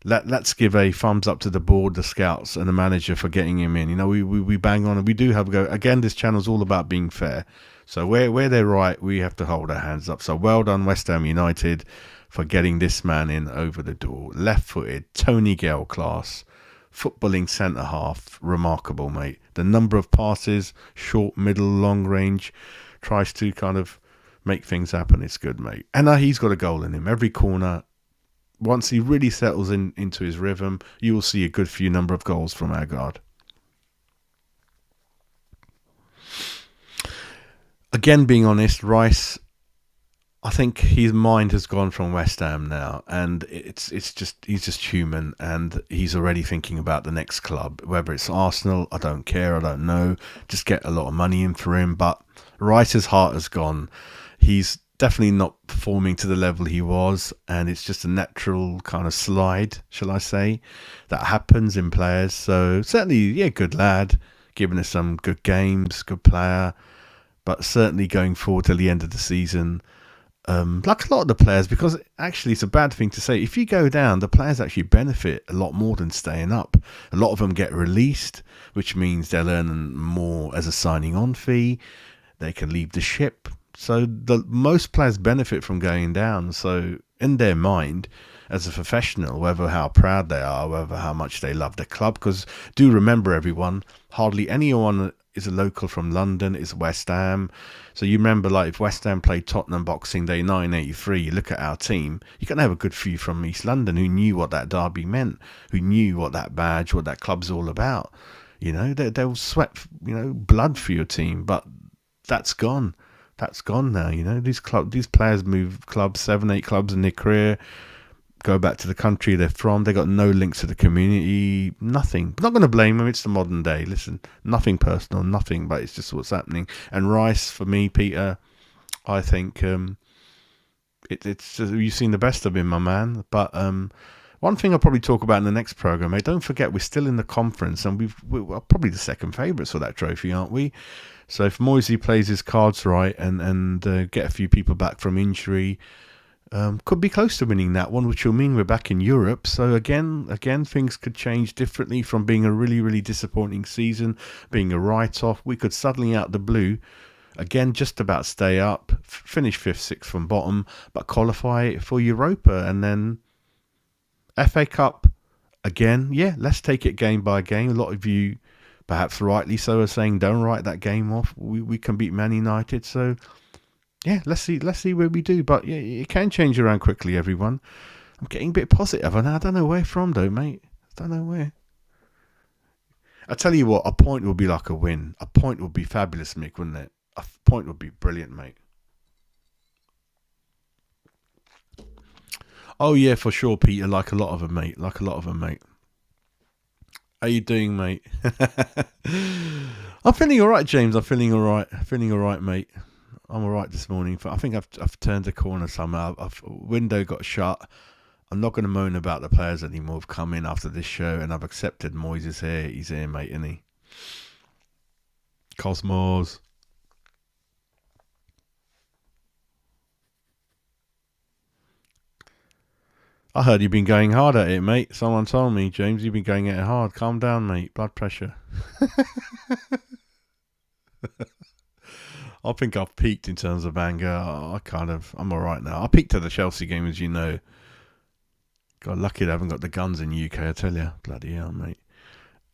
let's give a thumbs up to the board, the scouts, and the manager for getting him in. We bang on, and we do have a go. Again, this channel's all about being fair. So where they're right, we have to hold our hands up. So well done, West Ham United, for getting this man in over the door. Left-footed, Tony Gale class, footballing centre-half, remarkable, mate. The number of passes, short, middle, long range, tries to kind of make things happen. It's good, mate. And he's got a goal in him. Every corner, once he really settles into his rhythm, you will see a good few number of goals from Agard. Again, being honest, Rice, I think his mind has gone from West Ham now, and he's just human, and he's already thinking about the next club. Whether it's Arsenal, I don't care, I don't know. Just get a lot of money in for him, but Rice's heart has gone. He's definitely not performing to the level he was, and it's just a natural kind of slide, shall I say, that happens in players. So certainly, yeah, good lad, giving us some good games, good player, but certainly going forward till the end of the season, like a lot of the players, because actually it's a bad thing to say, if you go down, the players actually benefit a lot more than staying up. A lot of them get released, which means they'll earn more as a signing on fee. They can leave the ship. So most players benefit from going down. So in their mind, as a professional, whether how proud they are, whether how much they love the club, because do remember, everyone, hardly anyone is a local from London. It's West Ham. So you remember, like, if West Ham played Tottenham Boxing Day 1983, you look at our team, you're going to have a good few from East London who knew what that derby meant, who knew what that badge, what that club's all about. You know, they'll sweat, blood for your team, but that's gone. That's gone now. You know, these players move clubs, 7-8 clubs in their career, go back to the country they're from. They got no links to the community, nothing. I'm not going to blame them. It's the modern day. Listen, nothing personal, nothing, but it's just what's happening. And Rice, for me, Peter, I think it's just, you've seen the best of him, my man. But one thing I'll probably talk about in the next program, mate, don't forget we're still in the conference, and we're probably the second favourites for that trophy, aren't we? So if Moisey plays his cards right and get a few people back from injury, could be close to winning that one, which will mean we're back in Europe. So again, things could change differently from being a really, really disappointing season, being a write-off. We could suddenly, out the blue, again, just about stay up, finish 5th, 6th from bottom, but qualify for Europa. And then FA Cup, again, let's take it game by game. A lot of you, perhaps rightly so, are saying don't write that game off. We can beat Man United. So yeah, let's see where we do. But yeah, it can change around quickly, everyone. I'm getting a bit positive, and I don't know where from, though, mate. I don't know where. I tell you what, a point would be like a win. A point would be fabulous, Mick, wouldn't it? A point would be brilliant, mate. Oh yeah, for sure, Peter. Like a lot of them, mate. How you doing, mate? I'm feeling all right, James. I'm feeling all right, mate. I'm all right this morning. I think I've turned a corner somehow. Window got shut. I'm not going to moan about the players anymore. I've come in after this show, and I've accepted Moyes' here. He's here, mate, isn't he? Cosmos. I heard you've been going hard at it, mate. Someone told me, James, you've been going at it hard. Calm down, mate. Blood pressure. I think I've peaked in terms of anger. I'm all right now. I peaked at the Chelsea game, as you know. God, lucky they haven't got the guns in the UK, I tell you. Bloody hell, mate.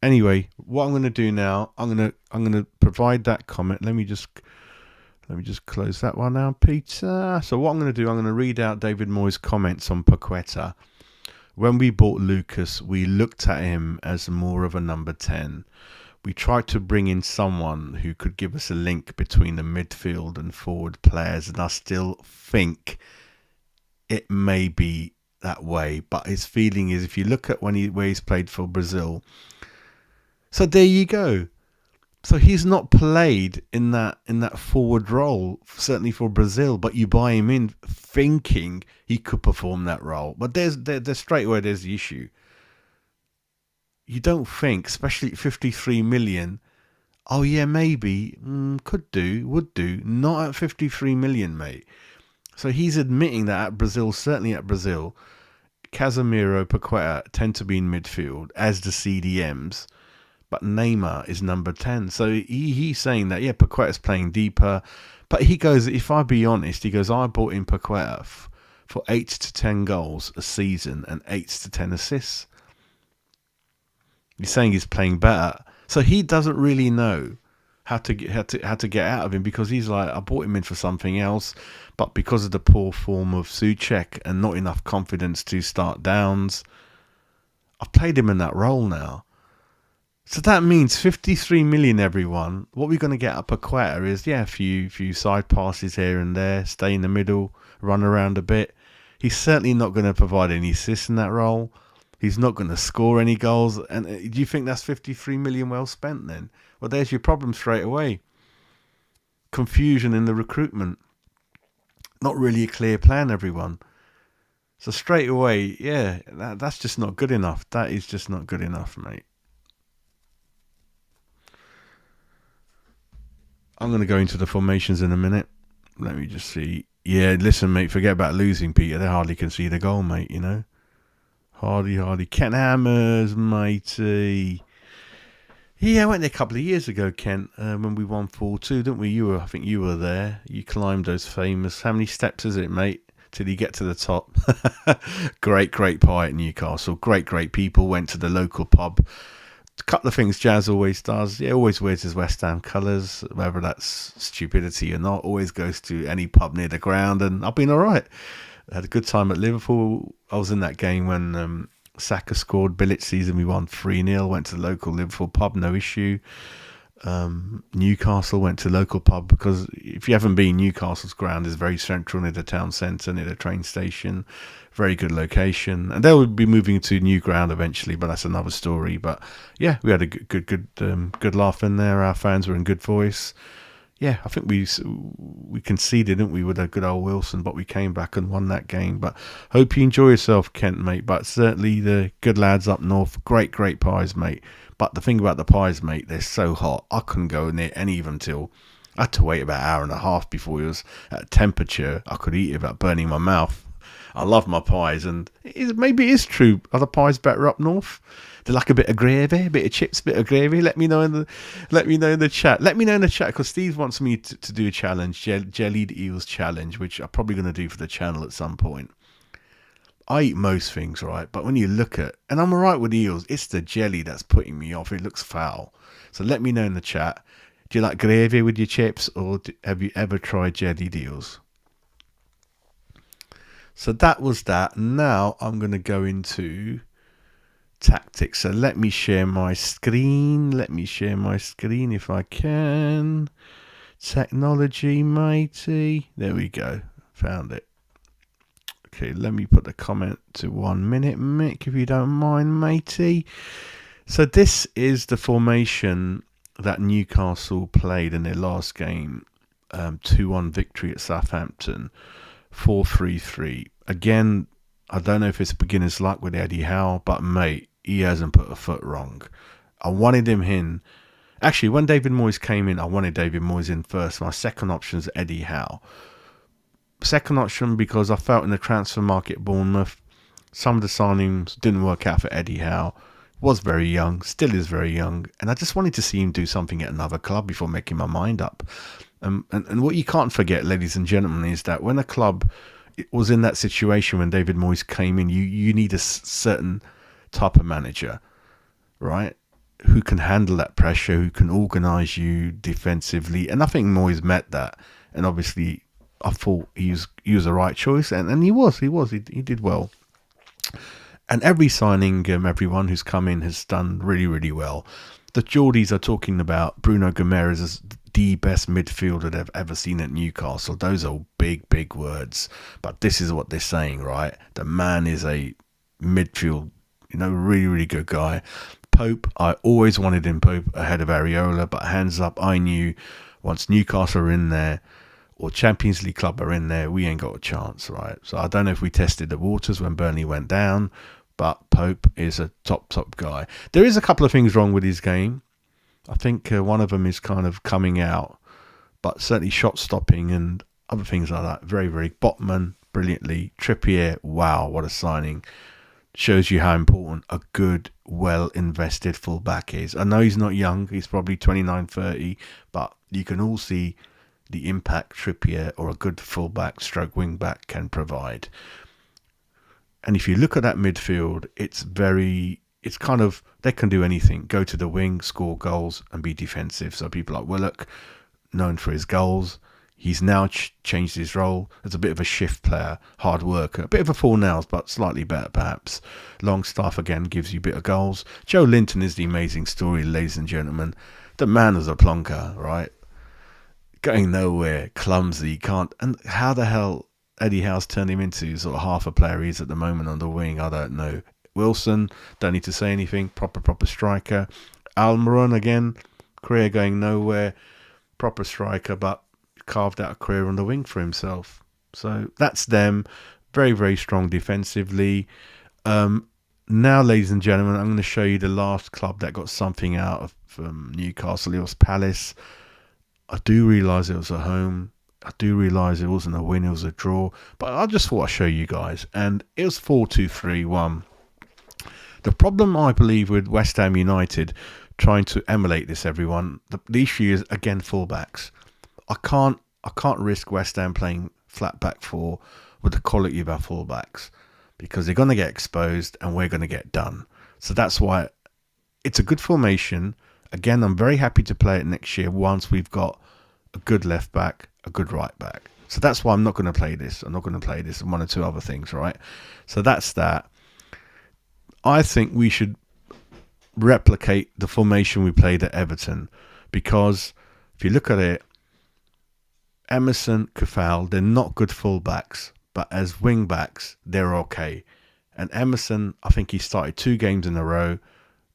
Anyway, what I'm going to do now, I'm going to provide that comment. Let me just close that one out, Peter. So what I'm going to do, I'm going to read out David Moyes' comments on Paqueta. When we bought Lucas, we looked at him as more of a number 10. We tried to bring in someone who could give us a link between the midfield and forward players, and I still think it may be that way. But his feeling is, if you look at where he's played for Brazil, so there you go. So he's not played in that forward role, certainly for Brazil, but you buy him in thinking he could perform that role. But there's straight away there's the issue. You don't think, especially at 53 million, oh yeah, maybe, could do, would do. Not at 53 million, mate. So he's admitting that at Brazil, certainly at Brazil, Casemiro, Paqueta tend to be in midfield as the CDMs, but Neymar is number 10. So he's saying that, yeah, Paqueta's playing deeper. But he goes, if I be honest, he goes, I bought in Paqueta for 8 to 10 goals a season and 8 to 10 assists. He's saying he's playing better, so he doesn't really know how to get out of him, because he's like, I bought him in for something else, but because of the poor form of Souček and not enough confidence to start downs, I've played him in that role now. So that means 53 million, everyone. What we're going to get at Paqueta is, a few side passes here and there, stay in the middle, run around a bit. He's certainly not going to provide any assists in that role. He's not going to score any goals. And do you think that's 53 million well spent then? Well, there's your problem straight away. Confusion in the recruitment. Not really a clear plan, everyone. So straight away, that's just not good enough. That is just not good enough, mate. I'm going to go into the formations in a minute. Let me just see. Yeah, listen, mate, forget about losing, Peter. They hardly concede a goal, mate, you know. Hardy. Kent Hammers, matey. Yeah, I went there a couple of years ago, Kent, when we won 4-2, didn't we? I think you were there. You climbed those famous... How many steps is it, mate, till you get to the top? Great pie at Newcastle. Great people. Went to the local pub. A couple of things Jazz always does. He always wears his West Ham colours, whether that's stupidity or not. Always goes to any pub near the ground, and I've been all right. I had a good time at Liverpool. I was in that game when Saka scored. Bilic season, we won 3-0. Went to the local Liverpool pub, no issue. Newcastle, went to local pub because if you haven't been, Newcastle's ground is very central near the town centre, near the train station. Very good location, and they'll be moving to new ground eventually, but that's another story. But yeah, we had a good laugh in there. Our fans were in good voice. Yeah, I think we conceded, didn't we, with a good old Wilson, but we came back and won that game. But hope you enjoy yourself, Kent, mate. But certainly the good lads up north, great pies, mate. But the thing about the pies, mate, they're so hot. I couldn't go near any of them till I had to wait about an hour and a half before it was at temperature. I could eat it without burning my mouth. I love my pies, and maybe it is true. Are the pies better up north? They like a bit of gravy, a bit of chips, a bit of gravy. Let me know in the chat. Let me know in the chat, because Steve wants me to do a challenge, jellied eels challenge, which I'm probably going to do for the channel at some point. I eat most things, right? But when you look at, and I'm alright with eels, it's the jelly that's putting me off. It looks foul. So let me know in the chat. Do you like gravy with your chips, or have you ever tried jellied eels? So that was that. Now I'm going to go into tactics. So let me share my screen. Let me share my screen if I can. Technology, matey. There we go. Found it. Okay, let me put the comment to 1 minute, Mick, if you don't mind, matey. So this is the formation that Newcastle played in their last game. 2-1 victory at Southampton. 4-3-3. Again, I don't know if it's beginner's luck with Eddie Howe, but mate, he hasn't put a foot wrong. I wanted him in. Actually, when David Moyes came in, I wanted David Moyes in first. My second option is Eddie Howe. Second option because I felt in the transfer market at Bournemouth, some of the signings didn't work out for Eddie Howe. Was very young, still is very young, and I just wanted to see him do something at another club before making my mind up. And what you can't forget, ladies and gentlemen, is that when a club was in that situation when David Moyes came in, you need a certain type of manager, right? Who can handle that pressure, who can organise you defensively. And I think Moyes met that. And obviously, I thought he was the right choice. And he did well. And every signing, everyone who's come in has done really, really well. The Geordies are talking about Bruno Guimaraes as the best midfielder they've ever seen at Newcastle. Those are big words, but this is what they're saying, right? The man is a midfield, really, really good guy. Pope, I always wanted him Pope ahead of Areola, but hands up, I knew once Newcastle are in there or Champions League club are in there, we ain't got a chance, right? So I don't know if we tested the waters when Burnley went down, but Pope is a top guy. There is a couple of things wrong with his game. I think one of them is kind of coming out, but certainly shot stopping and other things like that. Very, very Botman, brilliantly. Trippier, wow, what a signing. Shows you how important a good, well-invested fullback is. I know he's not young. He's probably 29, 30, but you can all see the impact Trippier or a good fullback stroke wingback can provide. And if you look at that midfield, it's kind of, they can do anything. Go to the wing, score goals, and be defensive. So people like Willock, known for his goals, he's now changed his role as a bit of a shift player, hard worker, a bit of a Fornals, but slightly better perhaps. Longstaff again gives you a bit of goals. Joe Linton is the amazing story, ladies and gentlemen. The man is a plonker, right? Going nowhere, clumsy, can't. And how the hell Eddie Howe's turned him into sort of half a player he is at the moment on the wing, I don't know. Wilson, don't need to say anything, proper striker. Almiron again, career going nowhere, proper striker, but carved out a career on the wing for himself. So that's them, very, very strong defensively. Now, ladies and gentlemen, I'm going to show you the last club that got something out of Newcastle. It was Palace. I do realise it was at home. I do realise it wasn't a win, it was a draw. But I just thought I'd show you guys. And it was 4-2-3-1. The problem, I believe, with West Ham United trying to emulate this, everyone, the issue is, again, fullbacks. I can't risk West Ham playing flat back four with the quality of our fullbacks because they're going to get exposed and we're going to get done. So that's why It's a good formation. Again, I'm very happy to play it next year once we've got a good left back, a good right back. So that's why I'm not going to play this. I'm not going to play this and one or two other things, right? So that's that. I think we should replicate the formation we played at Everton, because if you look at it, Emerson, Kufal, they're not good fullbacks, but as wing backs, they're okay. And Emerson, I think he started 2 games in a row,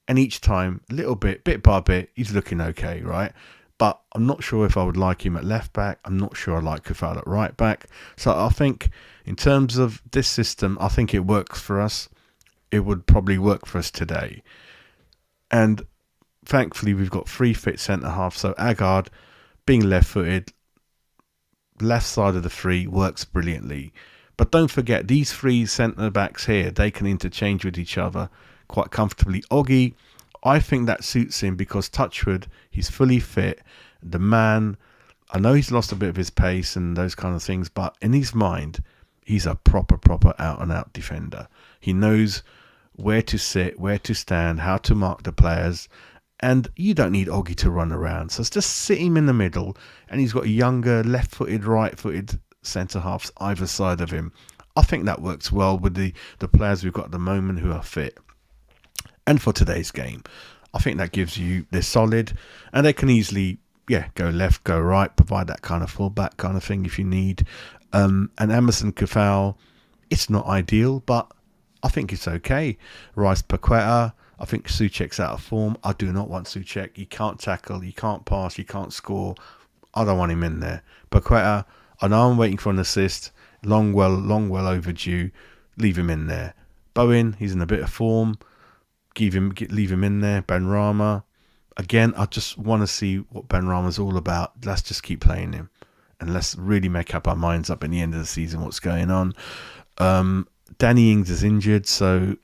and each time, a little bit by bit, he's looking okay, right? But I'm not sure if I would like him at left back. I'm not sure I like Kufal at right back. So I think in terms of this system, I think it works for us. It would probably work for us today. And thankfully, we've got 3 fit centre-halves. So Agard, being left-footed, left side of the 3 works brilliantly. But don't forget, these 3 centre-backs here, they can interchange with each other quite comfortably. Oggy, I think that suits him because touchwood, he's fully fit. The man, I know he's lost a bit of his pace and those kind of things, but in his mind, he's a proper out-and-out defender. He knows where to sit, where to stand, how to mark the players. And you don't need Oggy to run around. So just sit him in the middle, and he's got younger left-footed, right-footed centre-halves either side of him. I think that works well with the players we've got at the moment who are fit. And for today's game, I think that gives you, they're solid, and they can easily, go left, go right, provide that kind of fullback kind of thing if you need. And Emerson Kufal, it's not ideal, but I think it's okay. Rice Paqueta, I think Souček's out of form. I do not want Souček. He can't tackle, he can't pass, he can't score. I don't want him in there. Paqueta, I know I'm waiting for an assist. Long well overdue. Leave him in there. Bowen, he's in a bit of form. Leave him in there. Benrahma, again, I just want to see what Benrahma's all about. Let's just keep playing him, and let's really make up our minds up in the end of the season what's going on. Danny Ings is injured, so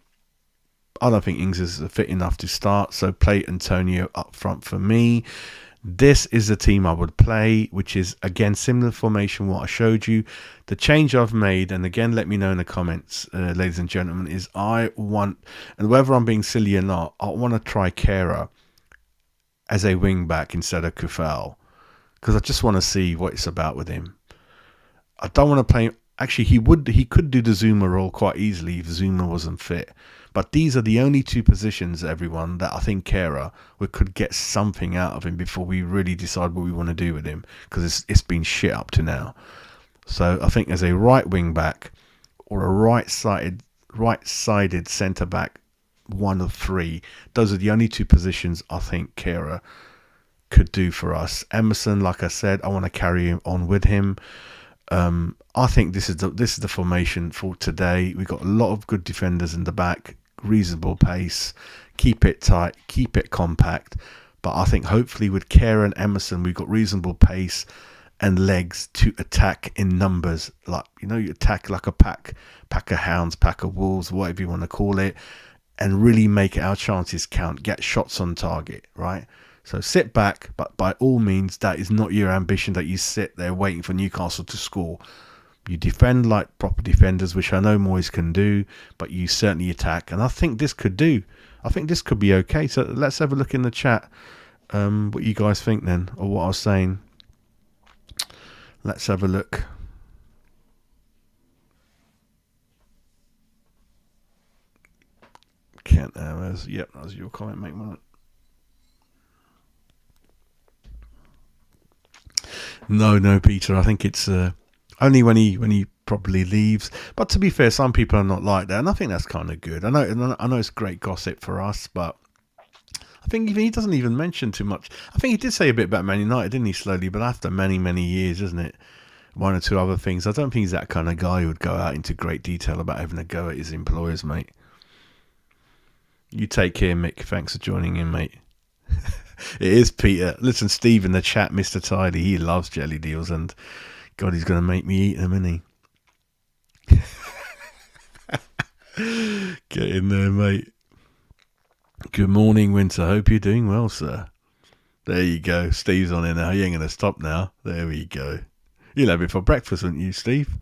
I don't think Ings is fit enough to start. So play Antonio up front for me. This is the team I would play, which is, again, similar formation what I showed you. The change I've made, and again, let me know in the comments, ladies and gentlemen, is I want, and whether I'm being silly or not, I want to try Kehrer as a wing back instead of Kufal, because I just want to see what it's about with him. I don't want to play. Actually, he could do the Zuma role quite easily if Zuma wasn't fit. But these are the only 2 positions, everyone, that I think Kehrer, we could get something out of him before we really decide what we want to do with him, because it's been shit up to now. So I think as a right wing back or a right-sided centre back, 1 of 3, those are the only 2 positions I think Kehrer could do for us. Emerson, like I said, I want to carry on with him. I think this is the formation for today. We've got a lot of good defenders in the back, reasonable pace, keep it tight, keep it compact. But I think hopefully with Kehrer and Emerson, we've got reasonable pace and legs to attack in numbers. Like, you attack like a pack of hounds, pack of wolves, whatever you want to call it, and really make our chances count, get shots on target, right? So sit back, but by all means, that is not your ambition that you sit there waiting for Newcastle to score. You defend like proper defenders, which I know Moyes can do, but you certainly attack. And I think this could do. I think this could be okay. So let's have a look in the chat, what you guys think then, or what I was saying. Let's have a look. Kent Hours. Yep, that was your comment, mate. No, Peter. I think it's only when he probably leaves. But to be fair, some people are not like that, and I think that's kind of good. I know it's great gossip for us, but I think he doesn't even mention too much. I think he did say a bit about Man United, didn't he, slowly? But after many years, isn't it? 1 or 2 other things. I don't think he's that kind of guy who would go out into great detail about having a go at his employers, mate. You take care, Mick. Thanks for joining in, mate. It is Peter. Listen, Steve in the chat, Mr. Tidy, he loves jelly deals, and God, he's going to make me eat them, isn't he? Get in there, mate. Good morning, Winter. Hope you're doing well, sir. There you go. Steve's on it now. He ain't going to stop now. There we go. You'll have it for breakfast, wouldn't you, Steve?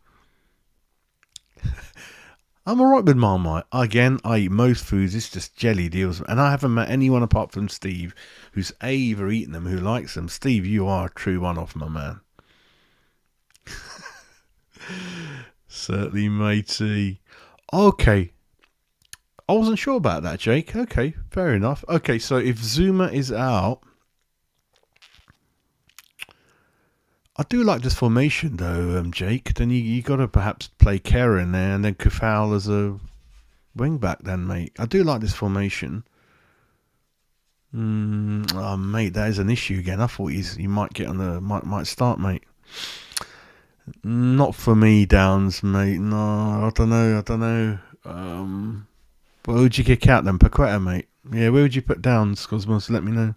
I'm alright with Marmite. Again, I eat most foods. It's just jelly deals. And I haven't met anyone apart from Steve who's either eaten them, who likes them. Steve, you are a true one-off, my man. Certainly, matey. Okay. I wasn't sure about that, Jake. Okay, fair enough. Okay, so if Zuma is out, I do like this formation though, Jake. Then you got to perhaps play Kerr in there and then Kufal as a wing back then, mate. I do like this formation. Oh, mate, that is an issue again. I thought he might get on the might start, mate. Not for me, Downs, mate. No, I don't know. Where would you kick out then? Paqueta, mate. Yeah, where would you put Downs? Cosmos, let me know.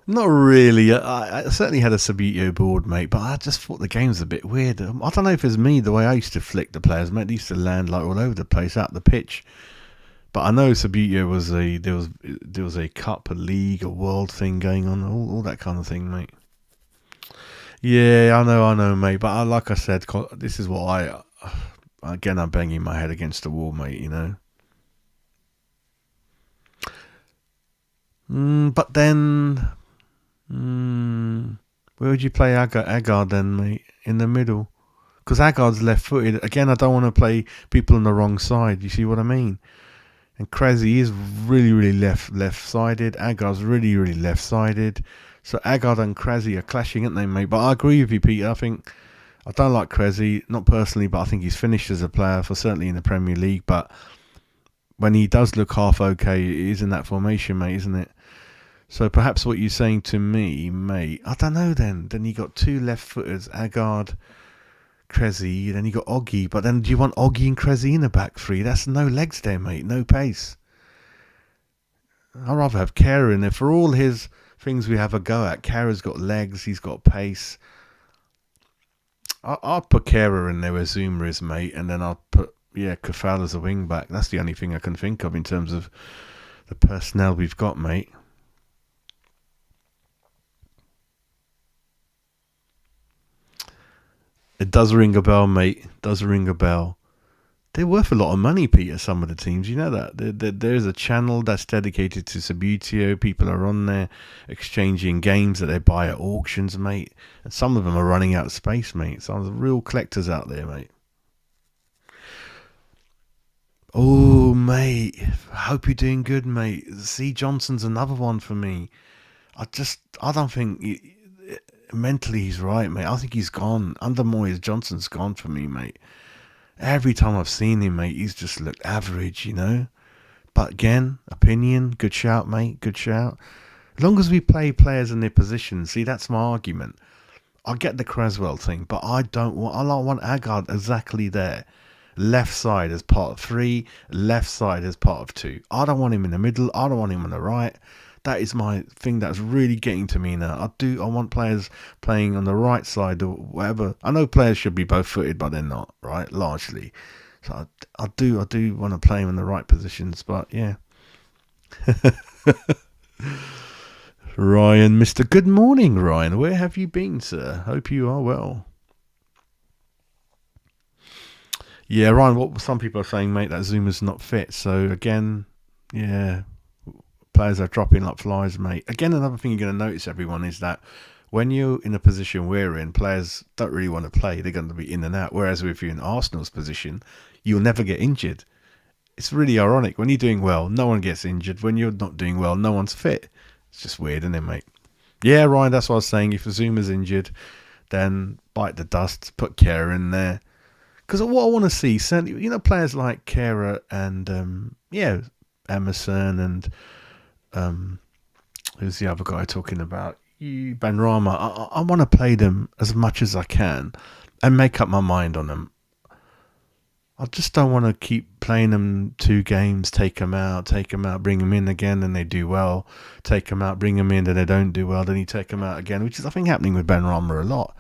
Not really. I certainly had a Sabutio board, mate, but I just thought the game was a bit weird. I don't know if it's me, the way I used to flick the players, mate. They used to land like all over the place out the pitch. But I know Sabutio was there was a cup, a league, a world thing going on, all that kind of thing, mate. Yeah, I know, mate. But like I said, this is what again, I'm banging my head against the wall, mate. You know. But then, where would you play Agard then, mate? In the middle, because Agard's left-footed. Again, I don't want to play people on the wrong side. You see what I mean? And Krezi is really left-sided. Agard's really left-sided. So Agard and Krezi are clashing, aren't they, mate? But I agree with you, Peter. I don't like Krezi, not personally, but I think he's finished as a player for certainly in the Premier League. But when he does look half okay, it is in that formation, mate, isn't it? So perhaps what you're saying to me, mate, I don't know then. Then you got two left-footers, Agard, Krezi, then you got Oggy. But then do you want Oggy and Krezi in the back three? That's no legs there, mate. No pace. I'd rather have Kara in there. For all his things we have a go at, Kara's got legs, he's got pace. I'll put Kara in there where Zuma is, mate, and then I'll put, Kufal as a wing back. That's the only thing I can think of in terms of the personnel we've got, mate. It does ring a bell, mate. Does ring a bell. They're worth a lot of money, Peter, some of the teams. You know that. There's a channel that's dedicated to Sabutio. People are on there exchanging games that they buy at auctions, mate. And some of them are running out of space, mate. Some of the real collectors out there, mate. Oh, mate. I hope you're doing good, mate. C. Johnson's another one for me. I don't think mentally he's right, mate. I think he's gone. Under Moyes, Johnson's gone for me, mate. Every time I've seen him, mate, he's just looked average, you know. But again, opinion, good shout, mate, good shout. As long as we play players in their positions, see, that's my argument. I get the Creswell thing, but I don't want Agard exactly there. Left side as part of 3, left side as part of 2. I don't want him in the middle. I don't want him on the right. That is my thing that's really getting to me now. I want players playing on the right side or whatever. I know players should be both footed, but they're not, right? Largely. So I do want to play them in the right positions, but yeah. Ryan, Mr. Good morning, Ryan. Where have you been, sir? Hope you are well. Yeah, Ryan, what some people are saying, mate, that Zuma's not fit. So again, yeah, players are dropping like flies, mate. Again, another thing you're going to notice, everyone, is that when you're in a position we're in, players don't really want to play. They're going to be in and out. Whereas if you're in Arsenal's position, you'll never get injured. It's really ironic. When you're doing well, no one gets injured. When you're not doing well, no one's fit. It's just weird, isn't it, mate? Yeah, Ryan, that's what I was saying. If Zuma's injured, then bite the dust, put Kera in there. Because what I want to see, certainly, players like Kera and, Emerson and who's the other guy talking about? Benrahma. I want to play them as much as I can and make up my mind on them. I just don't want to keep playing them 2 games, take them out, bring them in again, and they do well. Take them out, bring them in, and they don't do well. Then you take them out again, which is, I think, happening with Benrahma a lot.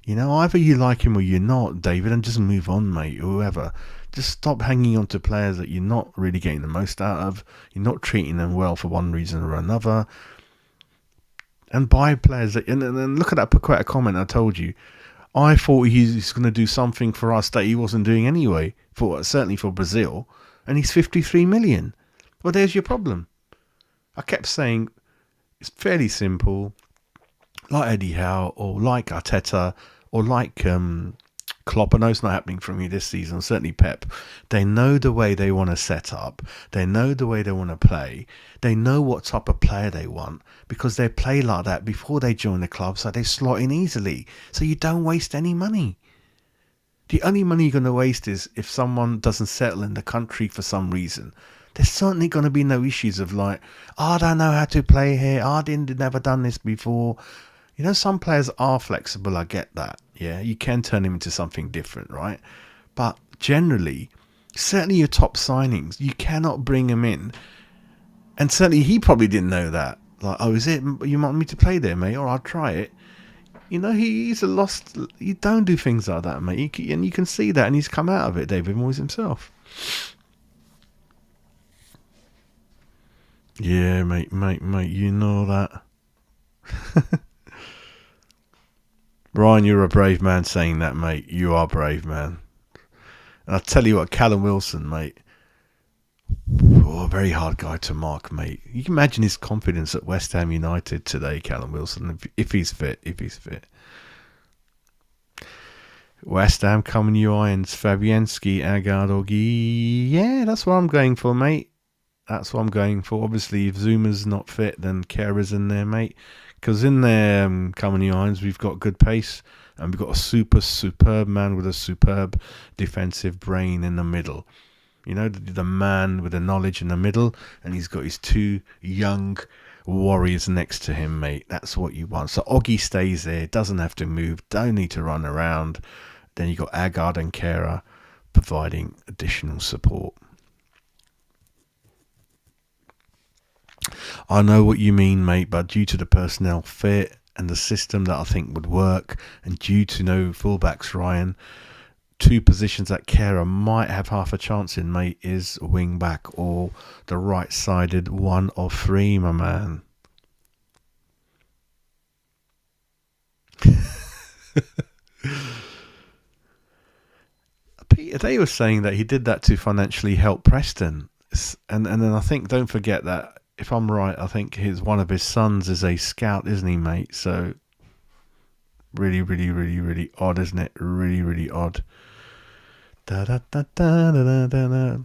Either you like him or you're not, David, and just move on, mate, or whoever. Just stop hanging on to players that you're not really getting the most out of. You're not treating them well for one reason or another. and buy players. And look at that Paqueta comment I told you. I thought he's going to do something for us that he wasn't doing anyway, certainly for Brazil, and he's 53 million. Well, there's your problem. I kept saying it's fairly simple, like Eddie Howe or like Arteta or like Klopp. I know it's not happening for me this season, certainly Pep. They know the way they want to set up. They know the way they want to play. They know what type of player they want because they play like that before they join the club, so they slot in easily. So you don't waste any money. The only money you're going to waste is if someone doesn't settle in the country for some reason. There's certainly going to be no issues of like, oh, I don't know how to play here. Oh, never done this before. You know, some players are flexible. I get that. Yeah, you can turn him into something different, right? But generally, certainly your top signings, you cannot bring him in. And certainly he probably didn't know that. Like, oh, is it? You want me to play there, mate? Or I'll try it. You know, he's a lost... You don't do things like that, mate. And you can see that. And he's come out of it, David Moyes himself. Yeah, mate. You know that. Ryan, you're a brave man saying that, mate. You are brave, man. And I'll tell you what, Callum Wilson, mate. Oh, a very hard guy to mark, mate. You can imagine his confidence at West Ham United today, Callum Wilson, if he's fit. West Ham, coming you Irons, Fabianski, Agardogi. Yeah, that's what I'm going for, mate. That's what I'm going for. Obviously, if Zuma's not fit, then Kera's in there, mate. Because in there, coming Irons, we've got good pace. And we've got a superb man with a superb defensive brain in the middle. You know, the man with the knowledge in the middle, and he's got his two young warriors next to him, mate. That's what you want. So Oggy stays there, doesn't have to move, don't need to run around. Then you got Agard and Kera providing additional support. I know what you mean, mate, but due to the personnel fit and the system that I think would work, and due to no fullbacks, Ryan, two positions that Kera might have half a chance in, mate, is wing back or the right-sided one of three, my man. Peter, they were saying that he did that to financially help Preston. And then I think, don't forget that, if I'm right, I think one of his sons is a scout, isn't he, mate? So, really, really, really, really odd, isn't it? Really, really odd. Da, da, da, da, da, da, da.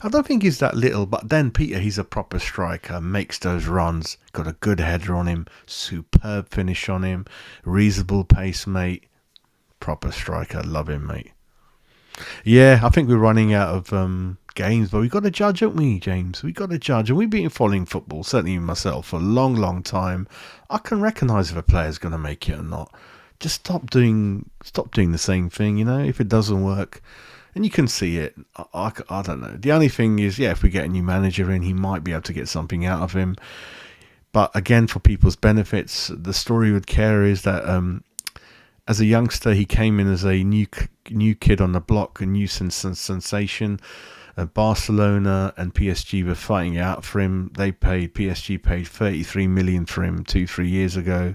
I don't think he's that little, but then Peter, he's a proper striker, makes those runs, got a good header on him, superb finish on him, reasonable pace, mate. Proper striker, love him, mate. Yeah, I think we're running out of games, but we've got to judge, haven't we, James? We've got to judge, and we've been following football, certainly myself, for a long, long time. I can recognise if a player's going to make it or not. Just stop doing the same thing, you know, if it doesn't work. And you can see it. I don't know. The only thing is, yeah, if we get a new manager in, he might be able to get something out of him. But again, for people's benefits, the story with Kera is that as a youngster, he came in as a new kid on the block, a new sensation. Barcelona and PSG were fighting out for him. PSG paid 33 million for him 2-3 years ago.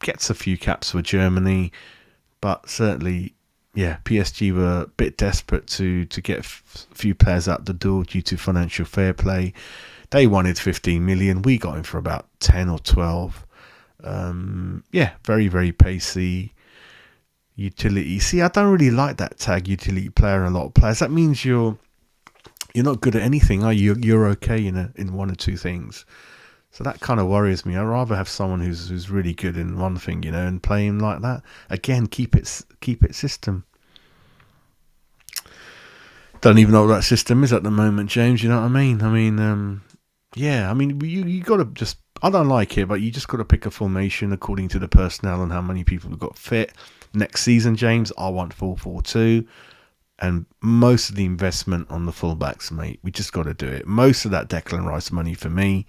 Gets a few caps for Germany, but certainly, yeah, PSG were a bit desperate to get a few players out the door due to financial fair play. They wanted 15 million. We got him for about 10 or 12. Yeah, very, very pacey. Utility. See, I don't really like that tag, utility player, in a lot of players. That means you're not good at anything, are you? You're okay in one or two things. So that kind of worries me. I'd rather have someone who's really good in one thing, you know, and play him like that. Again, keep it system. Don't even know what that system is at the moment, James. You know what I mean? Yeah. I mean, you got to just. I don't like it, but you just got to pick a formation according to the personnel and how many people have got fit. Next season, James, I want 4-4-2, and most of the investment on the fullbacks, mate. We just got to do it. Most of that Declan Rice money for me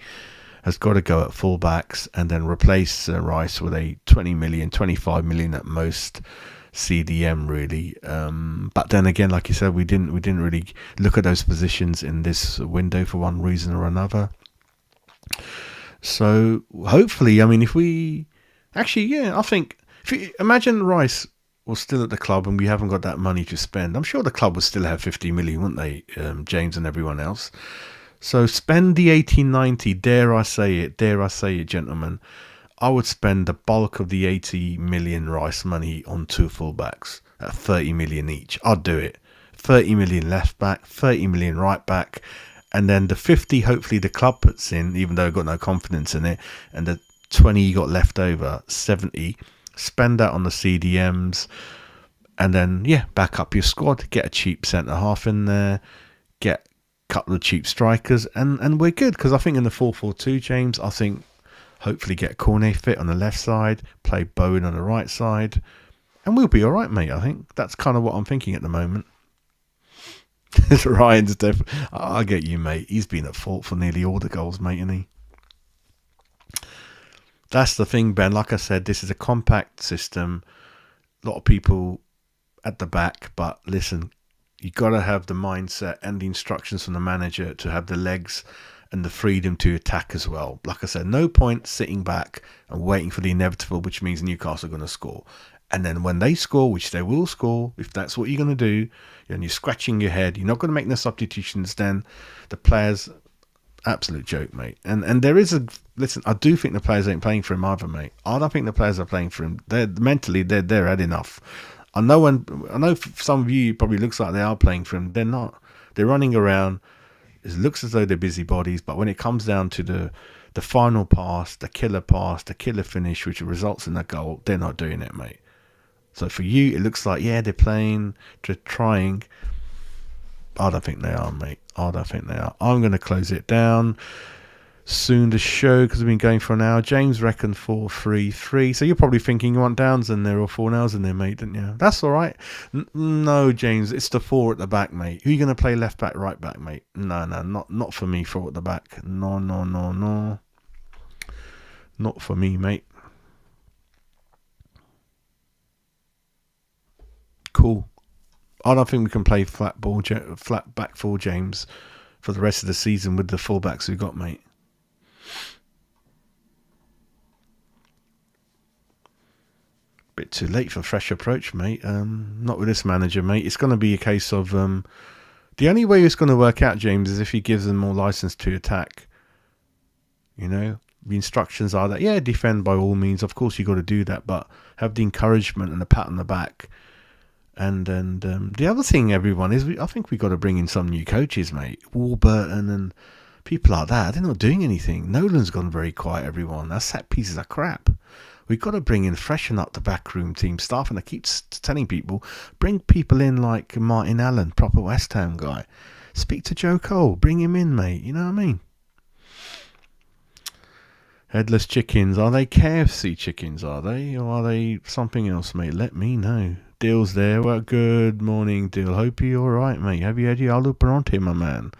has got to go at fullbacks, and then replace Rice with a 20 million, 25 million at most CDM, really. But then again, like you said, we didn't really look at those positions in this window for one reason or another. So hopefully, I mean, if we actually, yeah, I think if you imagine Rice was still at the club and we haven't got that money to spend, I'm sure the club would still have 50 million, wouldn't they, James and everyone else? So spend the 1890, dare I say it, gentlemen. I would spend the bulk of the 80 million Rice money on two fullbacks at 30 million each. I'd do it. 30 million left back, 30 million right back, and then the 50 hopefully the club puts in, even though I've got no confidence in it, and the 20 you got left over, 70, spend that on the CDMs, and then, yeah, back up your squad, get a cheap centre-half in there, get a couple of cheap strikers, and we're good, because I think in the 4-4-2, James, I think hopefully get Cornet fit on the left side, play Bowen on the right side, and we'll be all right, mate. I think that's kind of what I'm thinking at the moment. Ryan's definitely. I get you, mate. He's been at fault for nearly all the goals, mate, isn't he? That's the thing, Ben. Like I said, this is a compact system. A lot of people at the back, but listen, you got to have the mindset and the instructions from the manager to have the legs and the freedom to attack as well. Like I said, no point sitting back and waiting for the inevitable, which means Newcastle are going to score. And then when they score, which they will score, if that's what you're going to do, and you're scratching your head, you're not going to make no substitutions, then the players, absolute joke, mate. And there is a, listen, I do think the players ain't playing for him either, mate. I don't think the players are playing for him. They're mentally, they're had enough. I know for some of you, it probably looks like they are playing for him. They're not. They're running around. It looks as though they're busybodies, but when it comes down to the final pass, the killer finish, which results in a goal, they're not doing it, mate. So for you, it looks like, yeah, they're playing, they're trying. I don't think they are, mate. I don't think they are. I'm going to close it down soon, the show, because we've been going for an hour. James reckoned 4-3-3. So you're probably thinking you want Downs in there or Fornells in there, mate, didn't you? That's all right. No, James, it's the four at the back, mate. Who are you going to play left back, right back, mate? No, not for me, four at the back. No. Not for me, mate. Cool. I don't think we can play flat back four, James, for the rest of the season with the fullbacks we've got, mate. Bit too late for fresh approach, mate. Not with this manager, mate. It's going to be a case of the only way it's going to work out, James, is if he gives them more license to attack. You know, the instructions are that, yeah, defend by all means. Of course, you got to do that, but have the encouragement and the pat on the back. And the other thing, everyone, is I think we got to bring in some new coaches, mate. Warburton and people like that. They're not doing anything. Nolan's gone very quiet, everyone. Our set pieces are crap. We've got to bring in, freshen up the backroom team staff. And I keep telling people, bring people in like Martin Allen, proper West Ham guy. Speak to Joe Cole. Bring him in, mate. You know what I mean? Headless chickens. Are they KFC chickens, are they? Or are they something else, mate? Let me know. Dill's there. Well, good morning, Dill. Hope you're alright, mate. Have you had your alu pronto, my man?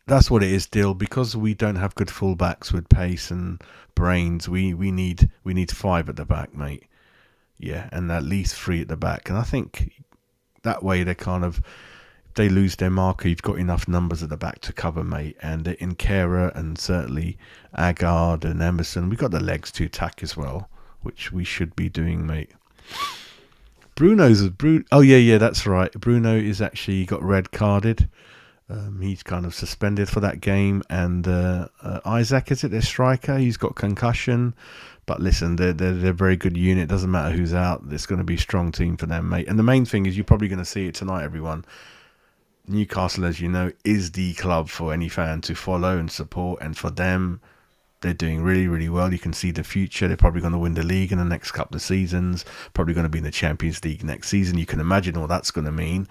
That's what it is, Dill. Because we don't have good fullbacks with pace and brains, we need five at the back, mate. Yeah, and at least three at the back. And I think that way they kind of, if they lose their marker, you've got enough numbers at the back to cover, mate. And in Kera and certainly Agard and Emerson, we've got the legs to attack as well, which we should be doing, mate. Oh yeah, that's right. Bruno is actually got red carded. He's kind of suspended for that game. And Isaac, is it their striker? He's got concussion. But listen, they're a very good unit. Doesn't matter who's out. It's going to be a strong team for them, mate. And the main thing is you're probably going to see it tonight, everyone. Newcastle, as you know, is the club for any fan to follow and support. And for them, they're doing really, really well. You can see the future. They're probably going to win the league in the next couple of seasons. Probably going to be in the Champions League next season. You can imagine what that's going to mean.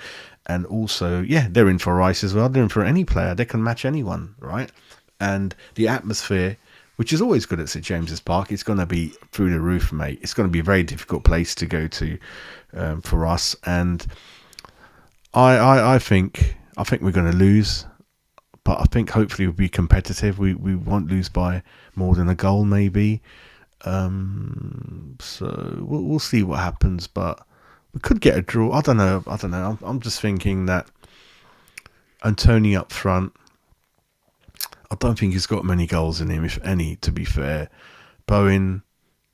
And also, yeah, they're in for Rice as well. They're in for any player. They can match anyone, right? And the atmosphere, which is always good at St James's Park, it's going to be through the roof, mate. It's going to be a very difficult place to go to for us. And I think we're going to lose. But I think hopefully we'll be competitive. We won't lose by more than a goal, maybe. So we'll see what happens. But we could get a draw. I don't know. I'm just thinking that Antonio up front, I don't think he's got many goals in him, if any, to be fair. Bowen,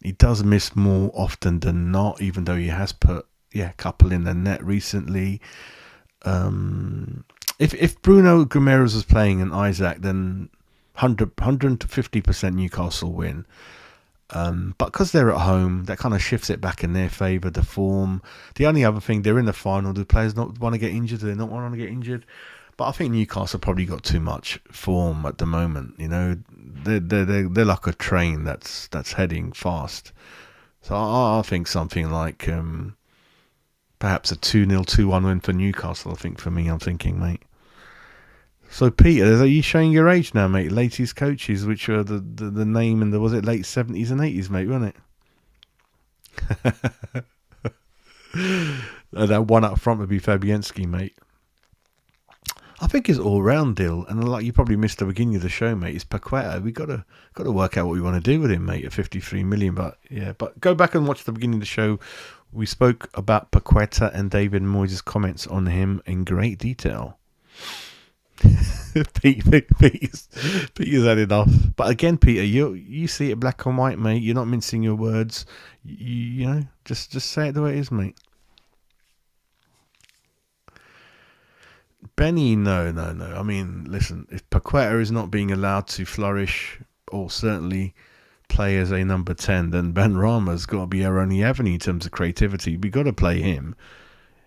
he does miss more often than not, even though he has put a couple in the net recently. If Bruno Guimaraes was playing and Isaac, then 150% Newcastle win. But because they're at home, that kind of shifts it back in their favour, the form. The only other thing, they're in the final. Do players not want to get injured? Do they not want to get injured? But I think Newcastle probably got too much form at the moment. You know, they're like a train that's heading fast. So I think something like perhaps a 2-0, 2-1 win for Newcastle. I think for me, I'm thinking, mate. So Peter, are you showing your age now, mate? Latest coaches, which are the name in the, was it late 70s and 80s, mate, wasn't it? That one up front would be Fabianski, mate. I think it's all round deal, and like you probably missed the beginning of the show, mate. It's Paqueta. We got to work out what we want to do with him, mate. At 53 million, but go back and watch the beginning of the show. We spoke about Paqueta and David Moyes' comments on him in great detail. Peter's had enough. But again, Peter, you see it black and white, mate. You're not mincing your words. You know, just say it the way it is, mate. Benny, no. I mean, listen, if Paqueta is not being allowed to flourish or certainly play as a number 10, then Ben Rama's got to be our only avenue in terms of creativity. We got to play him.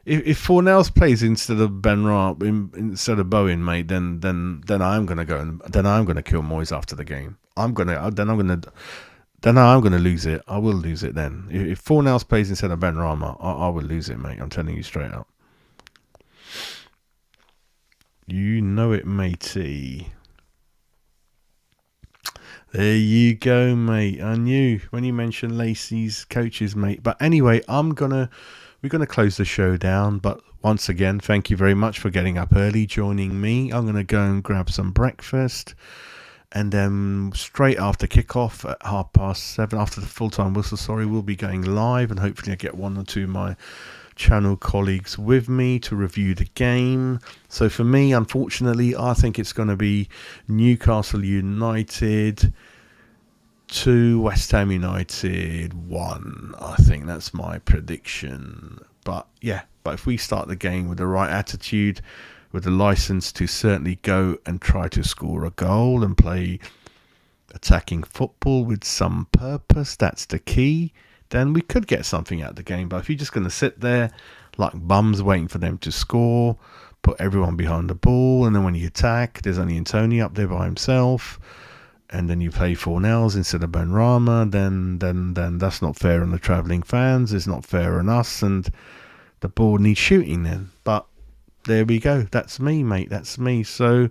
If Fornells plays instead of Ben Rama, instead of Bowen, mate, then I'm gonna go and then I'm gonna kill Moyes after the game. I'm gonna lose it. I will lose it then. If Fornells plays instead of Ben Rama, I will lose it, mate. I'm telling you straight up. You know it, matey. There you go, mate. I knew when you mentioned Lacey's coaches, mate. But anyway, we're going to close the show down. But once again, thank you very much for getting up early, joining me. I'm going to go and grab some breakfast. And then straight after kickoff at 7:30, after the full-time whistle, we'll be going live. And hopefully I get one or two of my channel colleagues with me to review the game. So for me, unfortunately, I think it's going to be Newcastle United 2, West Ham United 1. I think that's my prediction. But if we start the game with the right attitude, with the license to certainly go and try to score a goal and play attacking football with some purpose, that's the key, then we could get something out of the game. But if you're just going to sit there like bums waiting for them to score, put everyone behind the ball, and then when you attack, there's only Antonio up there by himself, and then you play Fornells instead of Ben Rama, then that's not fair on the travelling fans. It's not fair on us, and the ball needs shooting then. But there we go. That's me, mate. That's me. So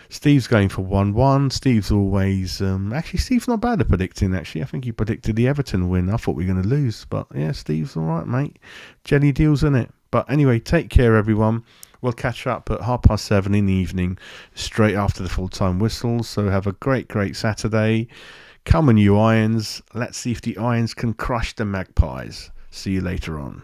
Steve's going for 1-1. Steve's always... actually, Steve's not bad at predicting, actually. I think he predicted the Everton win. I thought we were going to lose. But, yeah, Steve's all right, mate. Jelly deals, in it. But anyway, take care, everyone. We'll catch up at 7:30 in the evening, straight after the full-time whistle. So have a great, great Saturday. Come on, you Irons. Let's see if the Irons can crush the Magpies. See you later on.